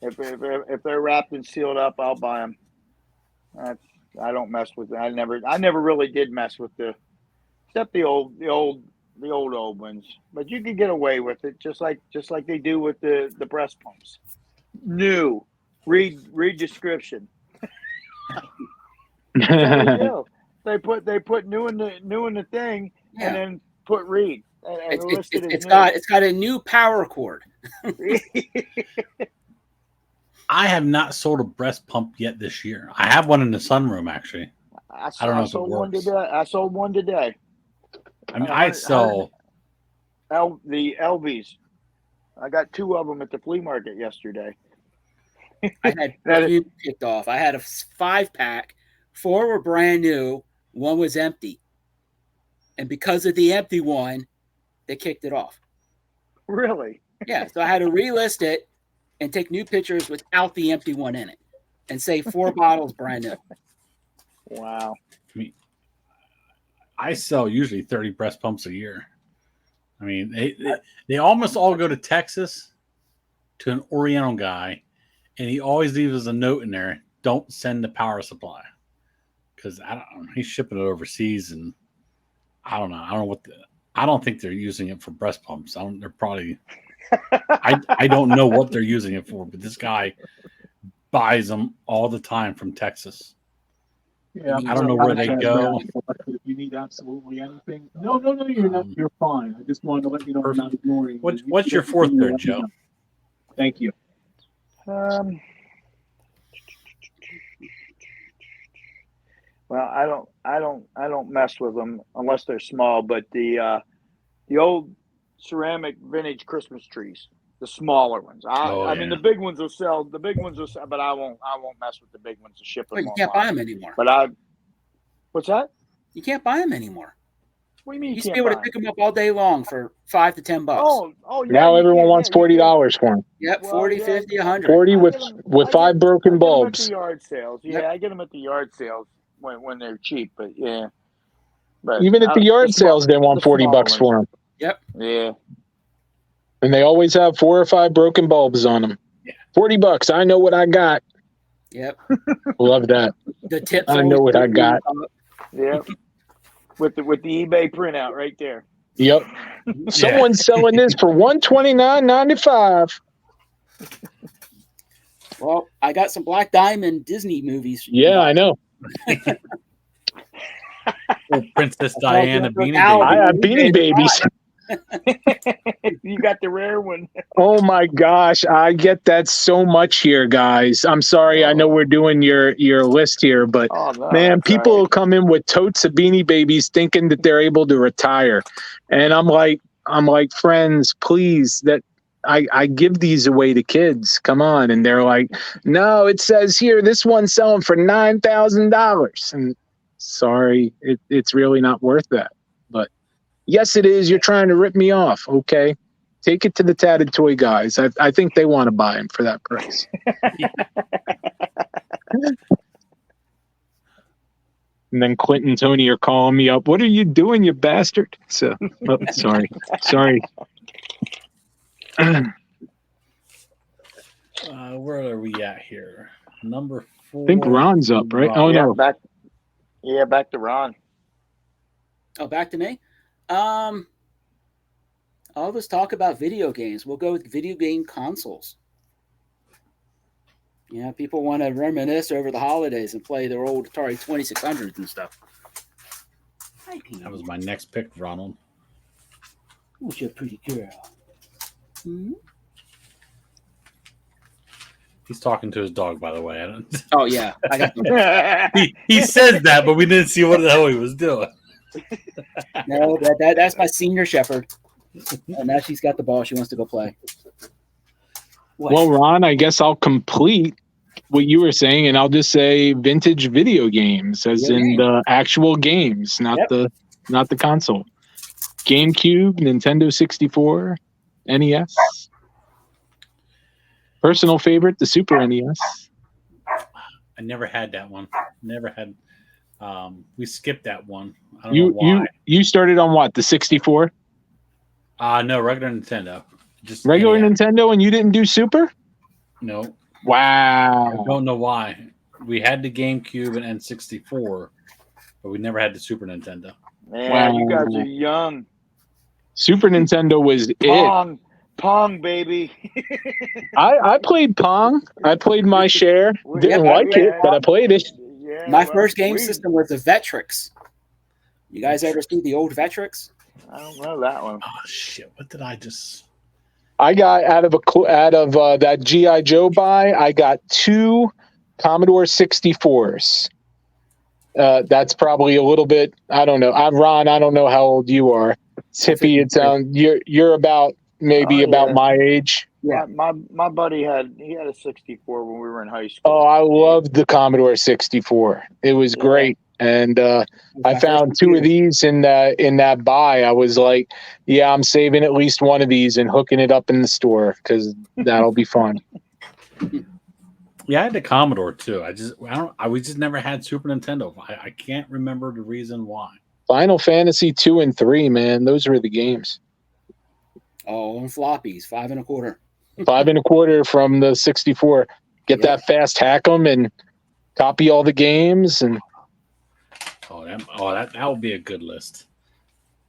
If they're wrapped and sealed up, I'll buy them. I don't mess with it. I never really did mess with except the old ones. But you can get away with it, just like they do with the breast pumps. Read description. That's They put new in the thing, Yeah. and then put Reed. And listed as It's new. got a new power cord. I have not sold a breast pump yet this year. I have one in the sunroom actually. I don't know if it sold one works. today. I sold one today. I mean, I sell the LVs. I got 2 of them at the flea market yesterday. I had 2 picked off. I had a 5-pack. 4 were brand new. 1 was empty. And because of the empty one, they kicked it off. Really? Yeah. So I had to relist it and take new pictures without the empty one in it and say 4 bottles brand new. Wow. I mean, I sell usually 30 breast pumps a year. I mean, they almost all go to Texas to an Oriental guy, and he always leaves us a note in there: don't send the power supply, because he's shipping it overseas, and I don't know. I don't think they're using it for breast pumps. They're probably. I don't know what they're using it for, but this guy buys them all the time from Texas. Yeah, I don't know where they go. If you need absolutely anything, no, you're not. You're fine. I just wanted to let you know I'm not ignoring. What's your 4th there, Joe? Thank you. Well, I don't mess with them unless they're small. But the old ceramic vintage Christmas trees, the smaller ones. I mean, the big ones will sell. The big ones will sell, but I won't mess with the big ones to ship them. Well, you can't buy them anymore. But what's that? You can't buy them anymore. What do you mean? You used to be able to pick them up all day long for $5 to $10. Oh, yeah. Now everyone wants $40 for them. Yep, Well, 40, yeah, 50, 100. 40 with 5 broken bulbs. I get them at the yard sales. Yeah, Yep. I get them at the yard sales when they're cheap. But yeah, but Even at the yard sales, they want $40 for them. Yep. Yeah. And they always have 4 or 5 broken bulbs on them. Yeah. $40. I know what I got. Yep. Love that. The tips. I know what I got. Yep. With the eBay printout right there. Yep. Someone's selling this for $129.95. Well, I got some Black Diamond Disney movies. Yeah, I know. Princess Diana Beanie I have Baby. Beanie Babies. You got the rare one. Oh my gosh, I get that so much here, guys. I'm sorry, I know we're doing your list here, but man, people will come in with totes of Beanie Babies thinking that they're able to retire, and I'm like, friends, please, that I give these away to kids. Come on, and they're like, no, it says here this one's selling for $9,000, and sorry, it's really not worth that, but. Yes, it is. You're trying to rip me off. Okay. Take it to the tatted toy guys. I think they want to buy them for that price. And then Clint and Tony are calling me up. What are you doing, you bastard? So, sorry. Where are we at here? Number 4. I think Ron's up, right? Ron. Oh, no. Back to Ron. Oh, back to me? I'll just talk about video games. We'll go with video game consoles. Yeah, people want to reminisce over the holidays and play their old Atari 2600s and stuff. That was my next pick, Ronald. Who's your pretty girl? Hmm? He's talking to his dog, by the way. Oh, yeah. I got he says that, but we didn't see what the hell he was doing. No, that's my senior shepherd. And now she's got the ball. She wants to go play. What? Well, Ron, I guess I'll complete what you were saying, and I'll just say vintage video games, as in the actual games, not the console. GameCube, Nintendo 64, NES. Personal favorite, the Super NES. I never had that one. Never had. We skipped that one. I don't know why. You started on what? The 64? No, regular Nintendo. Just regular Nintendo, and you didn't do Super? No. Wow. I don't know why. We had the GameCube and N64, but we never had the Super Nintendo. Man, you guys are young. Super Nintendo was it. Pong, baby. I played Pong. I played my share. Didn't like it, but I played it. Yeah, My first game system was the Vectrex. You guys ever see the old Vectrex? I don't know that one. Oh shit! What did I just? I got out of that GI Joe buy. I got 2 Commodore 64s. That's probably a little bit. I don't know. I'm Ron. I don't know how old you are. It's Hippy. It's you're about my age. Yeah. My buddy had a 64 when we were in high school. Oh, I loved the Commodore 64. It was great. And I found 2 of these in that buy. I was like, yeah, I'm saving at least one of these and hooking it up in the store because that'll be fun. Yeah, I had the Commodore too. We just never had Super Nintendo. I can't remember the reason why. Final Fantasy 2 and 3, man, those were the games. Oh, on floppies, 5 1/4. 5 1/4 from the 64. Get that fast hack 'em and copy all the games and. That will be a good list.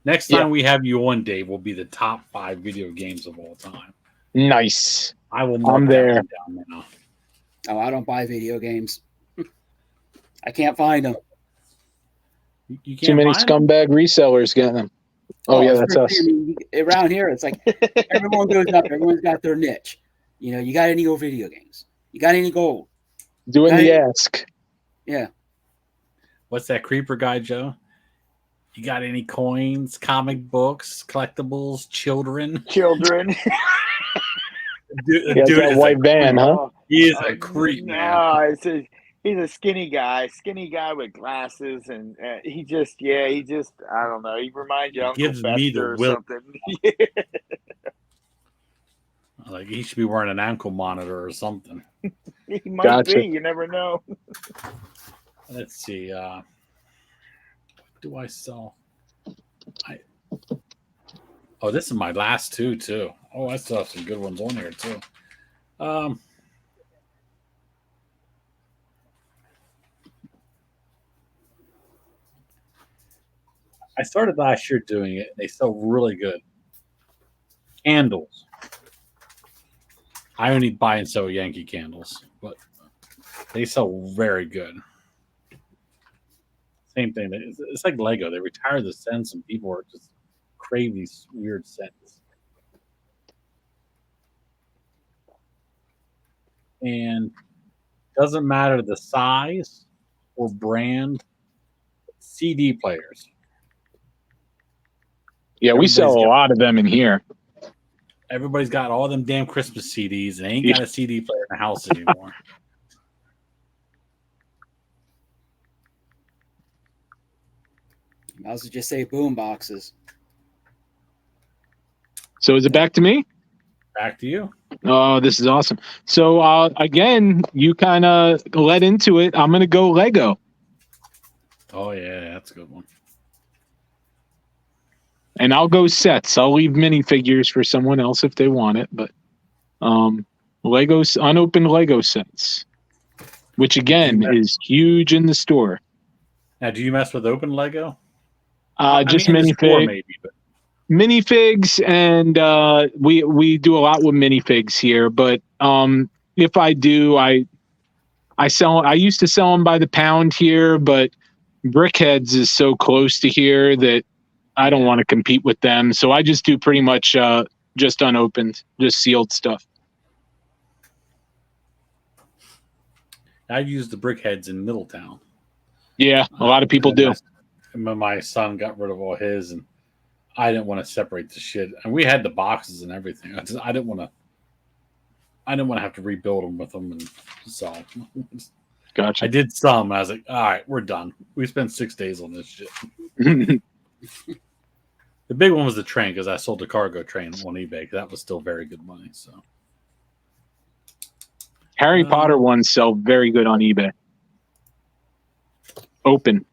Next time we have you on, Dave, will be the top 5 video games of all time. Nice. I will mark I'm there. that one down now. Oh, I don't buy video games. I can't find them. You can't Too many find them? scumbag resellers getting them. Oh yeah, that's us. I mean, around here, it's like everyone goes up. Everyone's got their niche. You got any old video games? You got any gold? Doing the ask. Yeah. What's that creeper guy, Joe? You got any coins, comic books, collectibles, children? Children. Dude that white van, huh? He is a creep, man. He's a skinny guy with glasses, and he just, I don't know. He reminds you of Uncle Fester or something. Like he should be wearing an ankle monitor or something. He might be. You never know. Let's see. What do I sell? This is my last 2 too. Oh, I still have some good ones on here too. I started last year doing it. They sell really good. Candles. I only buy and sell Yankee candles, but they sell very good. Same thing. It's like Lego. They retire the scents, and people are just crave these weird scents. And doesn't matter the size or brand. CD players. Yeah, we sell a lot of them in here. Everybody's got all them damn Christmas CDs and ain't got a CD player in the house anymore. I was just say boom boxes. So is it back to me? Back to you. Oh, this is awesome. So again, you kind of led into it. I'm going to go Lego. Oh, yeah, that's a good one. And I'll go sets. I'll leave minifigures for someone else if they want it. But Legos, unopened Lego sets, which again is huge in the store. Now, do you mess with open Lego? Just minifigs. Minifigs, and we do a lot with minifigs here. But if I do, I used to sell them by the pound here, but Brickheads is so close to here that I don't want to compete with them. So I just do pretty much just unopened, just sealed stuff. I use the Brickheads in Middletown. Yeah, a lot of people do. My son got rid of all his, and I didn't want to separate the shit. And we had the boxes and everything. I didn't want to have to rebuild them with them, and so gotcha. I did some. I was like, all right, we're done. We spent 6 days on this shit. The big one was the train because I sold the cargo train on eBay. That was still very good money. So Harry Potter ones sell very good on eBay. Open.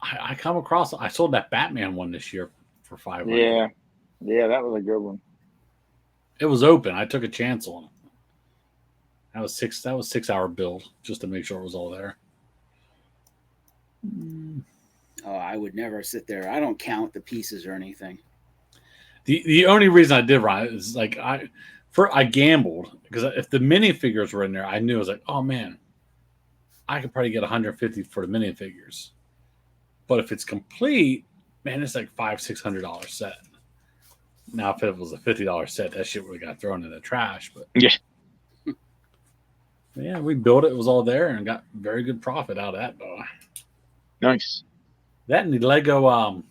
I come across. I sold that Batman one this year for $500. Yeah, that was a good one. It was open. I took a chance on it. That was 6-hour build just to make sure it was all there. Oh, I would never sit there. I don't count the pieces or anything. The only reason I did, Ron, is like I gambled because if the minifigures were in there, I knew I was like, oh man, I could probably get 150 for the minifigures. But if it's complete, man, it's like $500-$600 set. Now, if it was a $50 set, that shit would have got thrown in the trash. But yeah, we built it. It was all there and got very good profit out of that, though. Nice. That and the Lego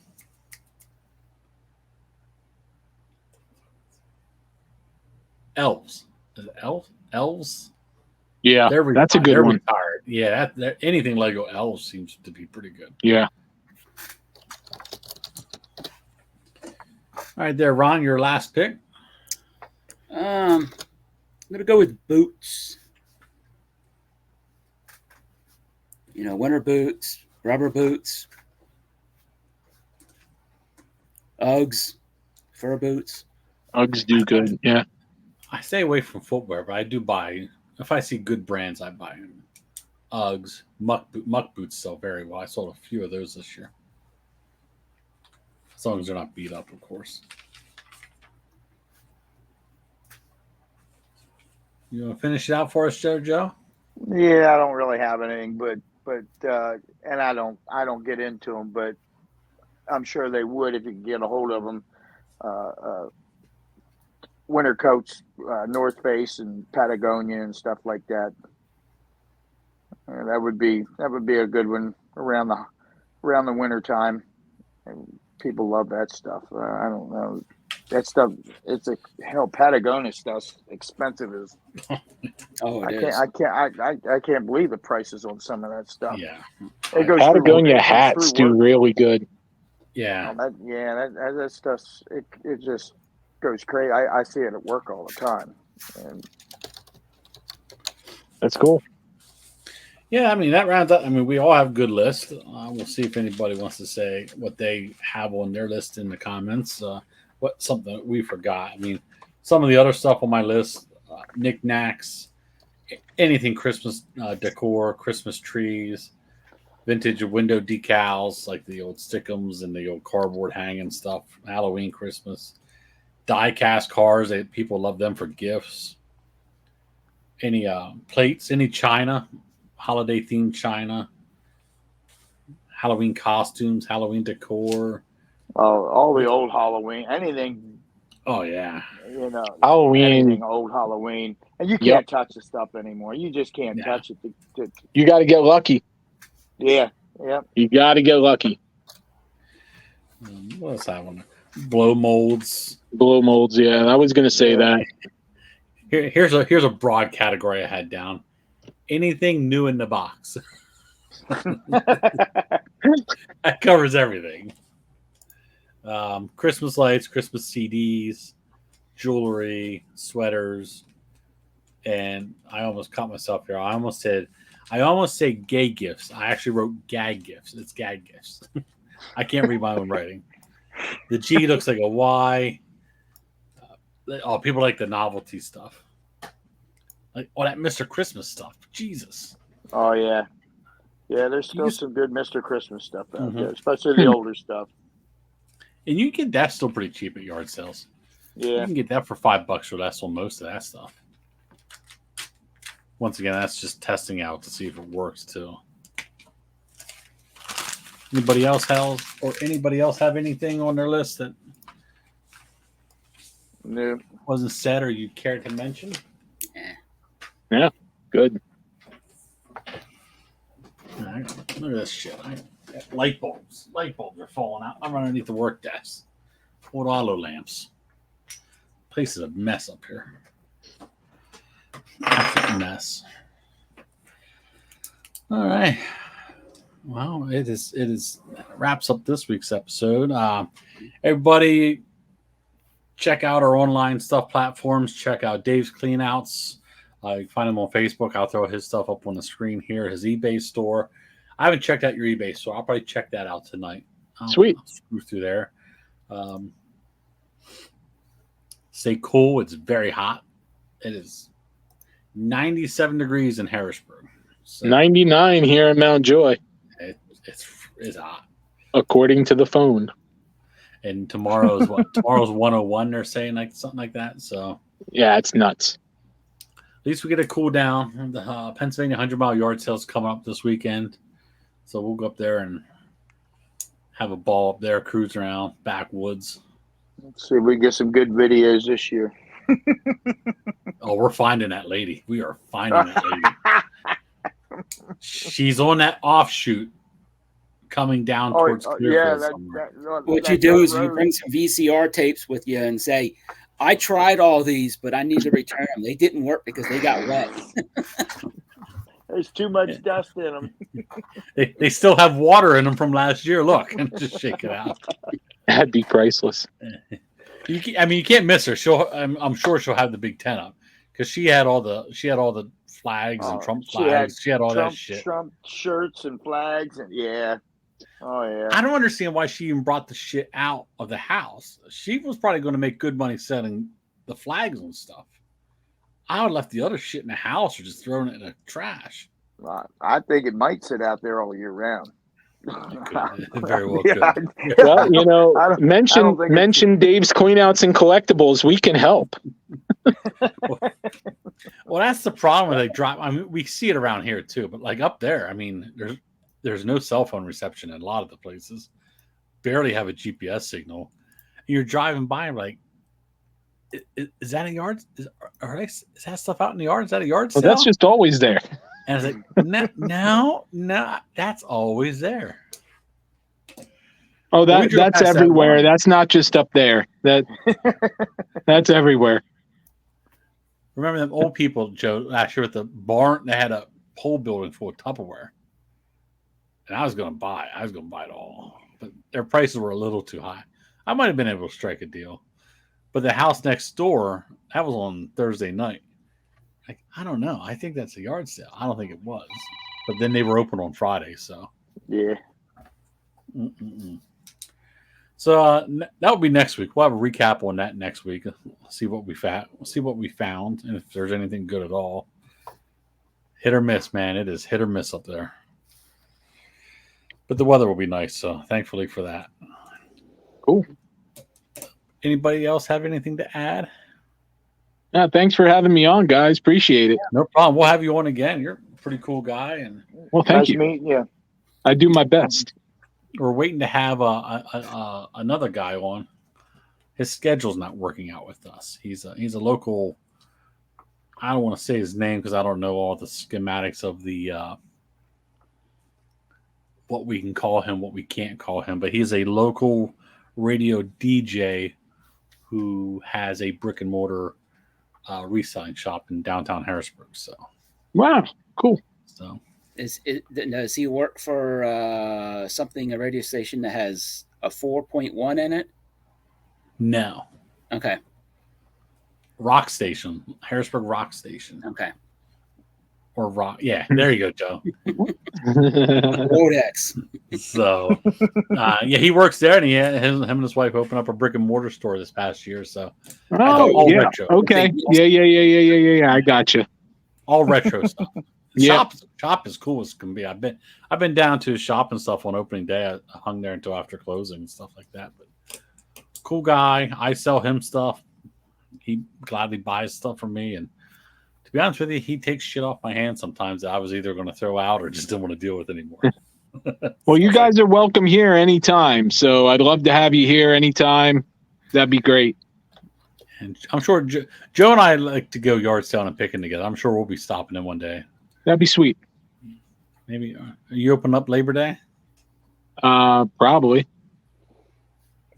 elves. Is it elves? Yeah, that's a good they're one. Retired. Yeah, anything Lego elves seems to be pretty good. Yeah. All right, there, Ron, your last pick. I'm gonna go with boots. Winter boots, rubber boots, Uggs, fur boots. Uggs do good. Yeah. I stay away from footwear, but I do buy. If I see good brands, I buy them. Uggs, muck boots sell very well. I sold a few of those this year. As long as they're not beat up, of course. You want to finish it out for us, Joe? Yeah, I don't really have anything, but and I don't get into them, but I'm sure they would if you could get a hold of them. Winter coats, North Face and Patagonia and stuff like that. That would be a good one around the winter time. And people love that stuff. I don't know. That stuff, Patagonia stuff's expensive as. Oh, I can't believe the prices on some of that stuff. Yeah, it goes Patagonia hats do really good. Yeah, that stuff it just goes crazy. I see it at work all the time, and that's cool. Yeah, I mean that rounds up. I mean, we all have good lists. We'll see if anybody wants to say what they have on their list in the comments. What something that we forgot. I mean, some of the other stuff on my list, knickknacks, anything Christmas decor, Christmas trees, vintage window decals like the old stickums and the old cardboard hanging stuff, Halloween, Christmas, die-cast cars. People love them for gifts. Any plates, any china, holiday-themed china, Halloween costumes, Halloween decor. All the old Halloween, anything. Oh yeah, Halloween, anything old Halloween, and you can't touch the stuff anymore. You just can't touch it. You got to get lucky. Yeah. You got to get lucky. What else I want? Blow molds. Yeah, I was going to say that. Here's a broad category I had down. Anything new in the box. That covers everything. Christmas lights, Christmas CDs, jewelry, sweaters, and I almost caught myself here. I almost said gay gifts. I actually wrote gag gifts. It's gag gifts. I can't read my own writing. The G looks like a Y. People like the novelty stuff. Like that Mr. Christmas stuff. Jesus. Oh yeah. Yeah, there's still some good Mr. Christmas stuff out there, especially the older stuff. And you can get that still pretty cheap at yard sales. Yeah. You can get that for $5 or less on most of that stuff. Once again, that's just testing out to see if it works too. Anybody else have anything on their list that wasn't said or you cared to mention? Yeah, good. All right, look at this shit. Light bulbs are falling out. I'm underneath the work desk. Old auto lamps. Place is a mess up here. Absolute mess. All right. Well, it wraps up this week's episode. Everybody, check out our online stuff platforms. Check out Dave's Cleanouts. You can find him on Facebook. I'll throw his stuff up on the screen here. His eBay store. I haven't checked out your eBay store. I'll probably check that out tonight. Sweet. I'll screw through there. Stay cool. It's very hot. It is 97 degrees in Harrisburg. So 99 here in Mount Joy. It's hot. According to the phone. And tomorrow's what? Tomorrow's 101, they're saying, like something like that. So yeah, it's nuts. least we get a cool down. The Pennsylvania 100-mile yard sale's coming up this weekend. So we'll go up there and have a ball up there, cruise around, backwoods. Let's see if we get some good videos this year. Oh, we're finding that lady. We are finding that lady. She's on that offshoot coming down towards Clearfield somewhere. What you do is you bring some VCR tapes with you and say, I tried all these, but I need to return them. They didn't work because they got wet. There's too much dust in them. They still have water in them from last year. Look, and just shake it out. That'd be priceless. You can't miss her. I'm sure she'll have the Big Ten up because she had all the flags and Trump flags. She had all that shit. Trump shirts and flags and yeah. Oh yeah. I don't understand why she even brought the shit out of the house. She was probably going to make good money selling the flags and stuff. I would have left the other shit in the house or just thrown it in the trash. I think it might sit out there all year round. It very well could. Well, mention Dave's Cleanouts and Collectibles. We can help. Well, that's the problem when they drop. I mean, we see it around here too, but like up there, I mean, there's no cell phone reception in a lot of the places. Barely have a GPS signal. You're driving by, like, is that a yard? Is that stuff out in the yard? Is that a yard sale? Well, that's just always there. And I was like, no, that's always there. Oh, that's everywhere. That's not just up there. That's everywhere. Remember them old people, Joe, last year at the barn? They had a pole building full of Tupperware. And I was going to buy it all. But their prices were a little too high. I might have been able to strike a deal. But the house next door, that was on Thursday night. Like, I don't know. I think that's a yard sale. I don't think it was. But then they were open on Friday, so. Yeah. So that will be next week. We'll have a recap on that next week. See what we found, and if there's anything good at all. Hit or miss, man. It is hit or miss up there. But the weather will be nice, so thankfully for that. Cool. Anybody else have anything to add? Yeah, thanks for having me on, guys. Appreciate it. No problem. We'll have you on again. You're a pretty cool guy, and well, thank you. Yeah, I do my best. We're waiting to have another guy on. His schedule's not working out with us. He's a local. I don't want to say his name because I don't know all the schematics of the what we can call him, what we can't call him. But he's a local radio DJ who has a brick and mortar reselling shop in downtown Harrisburg. So, wow, cool. So, does he work for a radio station that has a 4.1 in it? No. Okay. Rock station, Harrisburg Rock Station. Okay. Or rock, yeah. There you go, Joe. Rodex. So, yeah, he works there, and him and his wife opened up a brick and mortar store this past year. So, all yeah, retro. Okay, yeah. I gotcha. All retro stuff. Yeah. Shop is cool as can be. I've been down to his shop and stuff on opening day. I hung there until after closing and stuff like that. But cool guy. I sell him stuff. He gladly buys stuff from me, and to be honest with you, he takes shit off my hands sometimes that I was either going to throw out or just didn't want to deal with anymore. Well, you guys are welcome here anytime. So I'd love to have you here anytime. That'd be great. And I'm sure Joe and I like to go yard selling and picking together. I'm sure we'll be stopping in one day. That'd be sweet. Maybe are you open up Labor Day? Probably.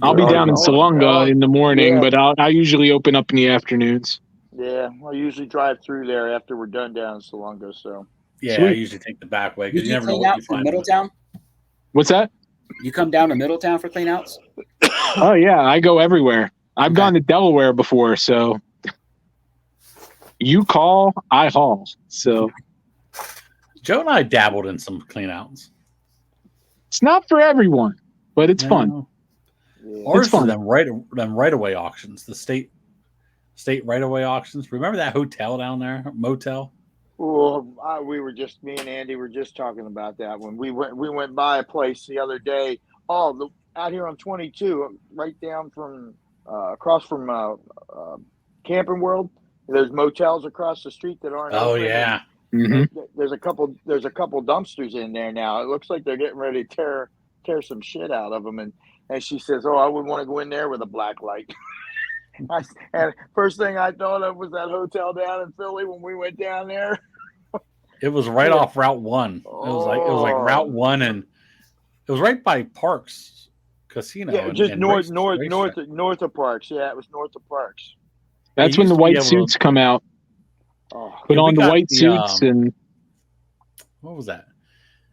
I'll be down in Salunga in the morning, but I usually open up in the afternoons. Yeah, I usually drive through there after we're done down in Salunga. So yeah, sweet. I usually take the back way because you never know clean what out you from find. Middletown? What's that? You come down to Middletown for cleanouts? Oh yeah, I go everywhere. I've gone to Delaware before, so you call, I haul. So Joe and I dabbled in some cleanouts. It's not for everyone, but it's fun. yeah. Or It's fun. them right away auctions, the state right away auctions. Remember that hotel down there, motel? Well, me and Andy were just talking about that when we went by a place the other day. Oh, out here on 22, right down from across from Camping World. There's motels across the street that aren't. Oh open, yeah. Mm-hmm. There's a couple dumpsters in there now. It looks like they're getting ready to tear some shit out of them. And she says, "Oh, I wouldn't want to go in there with a black light." And first thing I thought of was that hotel down in Philly when we went down there. It was right off Route 1. It was like Route 1, and it was right by Parks Casino. Yeah, just north of Parks. Yeah, it was north of Parks. That's when the white suits come out. Put on the white suits and what was that?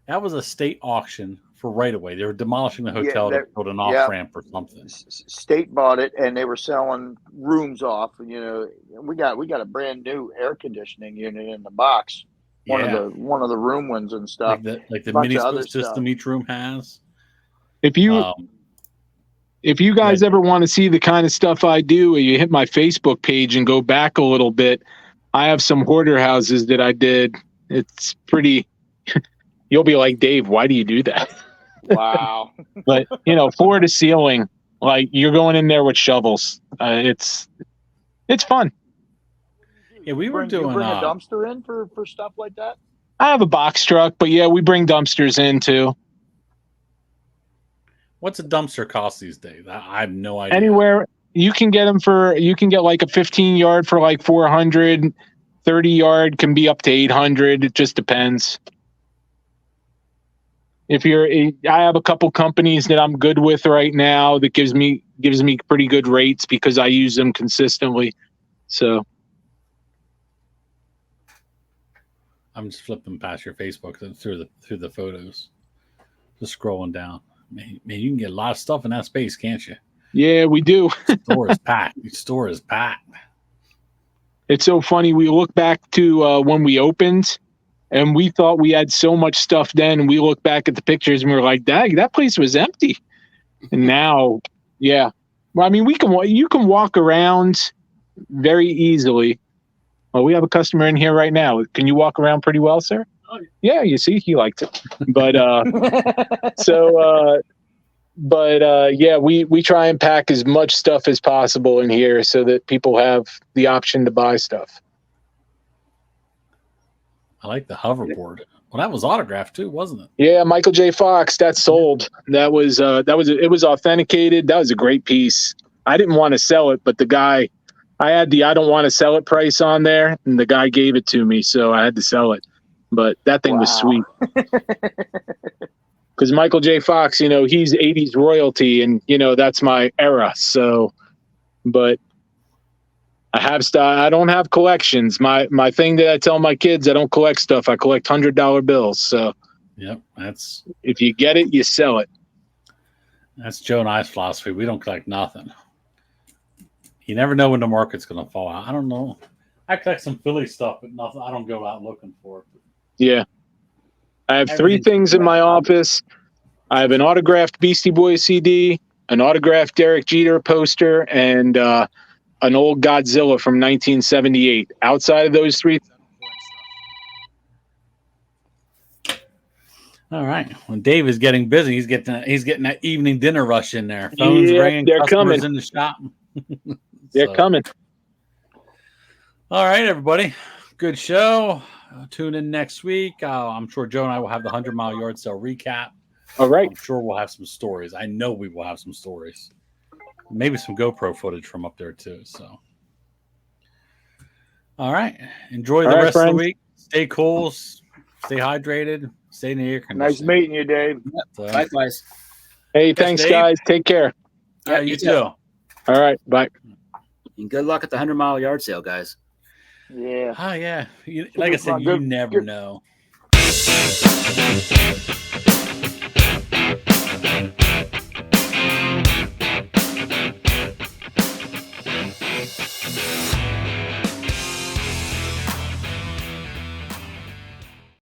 That was a state auction for right away. They were demolishing the hotel to build an off ramp or something. State bought it, and they were selling rooms off. You know, we got a brand new air conditioning unit in the box. One of the room ones and stuff. Like the mini split system each room has. If you guys ever want to see the kind of stuff I do, you hit my Facebook page and go back a little bit. I have some hoarder houses that I did. It's pretty. You'll be like, Dave, why do you do that? Wow. But floor to ceiling, like you're going in there with shovels. It's fun. Yeah, we were doing. You bring a dumpster in for stuff like that? I have a box truck, but yeah, we bring dumpsters in too. What's a dumpster cost these days? I have no idea. Anywhere you can get them you can get like a 15 yard for like 400, 30 yard can be up to 800. It just depends. I have a couple companies that I'm good with right now that gives me pretty good rates because I use them consistently. So I'm just flipping past your Facebook through the photos, just scrolling down. Man, you can get a lot of stuff in that space, can't you? Yeah, we do. The store is packed. The store is packed. It's so funny. We look back to when we opened, and we thought we had so much stuff then. And we look back at the pictures, and we were like, "Dang, that place was empty." And now, yeah. Well, I mean, you can walk around very easily. Oh, we have a customer in here right now. Can you walk around pretty well, sir? Oh, yeah, you see, he liked it. But yeah, we try and pack as much stuff as possible in here so that people have the option to buy stuff. I like the hoverboard. Well, that was autographed too, wasn't it? Yeah, Michael J. Fox. That sold. It was authenticated. That was a great piece. I didn't want to sell it, but the guy, I had the I don't want to sell it price on there, and the guy gave it to me, so I had to sell it. But that thing was sweet. Because Michael J. Fox, he's 80s royalty, and, that's my era. So, but I have stuff. I don't have collections. My thing that I tell my kids, I don't collect stuff. I collect $100 bills. So, yep, if you get it, you sell it. That's Joe and I's philosophy. We don't collect nothing. You never know when the market's going to fall out. I don't know. I collect some Philly stuff, but nothing. I don't go out looking for it. Yeah. I have 3 things in my office. I have an autographed Beastie Boys CD, an autographed Derek Jeter poster, and an old Godzilla from 1978. Outside of those 3. All right. When Dave is getting busy, he's getting that evening dinner rush in there. Phones ringing, they're customers coming in the shop. They're coming. All right, everybody. Good show. Tune in next week. I'm sure Joe and I will have the 100-mile yard sale recap. All right. I'm sure we'll have some stories. I know we will have some stories. Maybe some GoPro footage from up there too. So, all right. Enjoy the rest of the week. Stay cool. Stay hydrated. Stay in the air conditioning. Nice meeting you, Dave. Likewise. Hey, thanks, Dave. guys. Take care. Yeah, you too. All right. Bye. And good luck at the 100-mile yard sale, guys. Yeah. Oh, yeah. Like I said, you never know.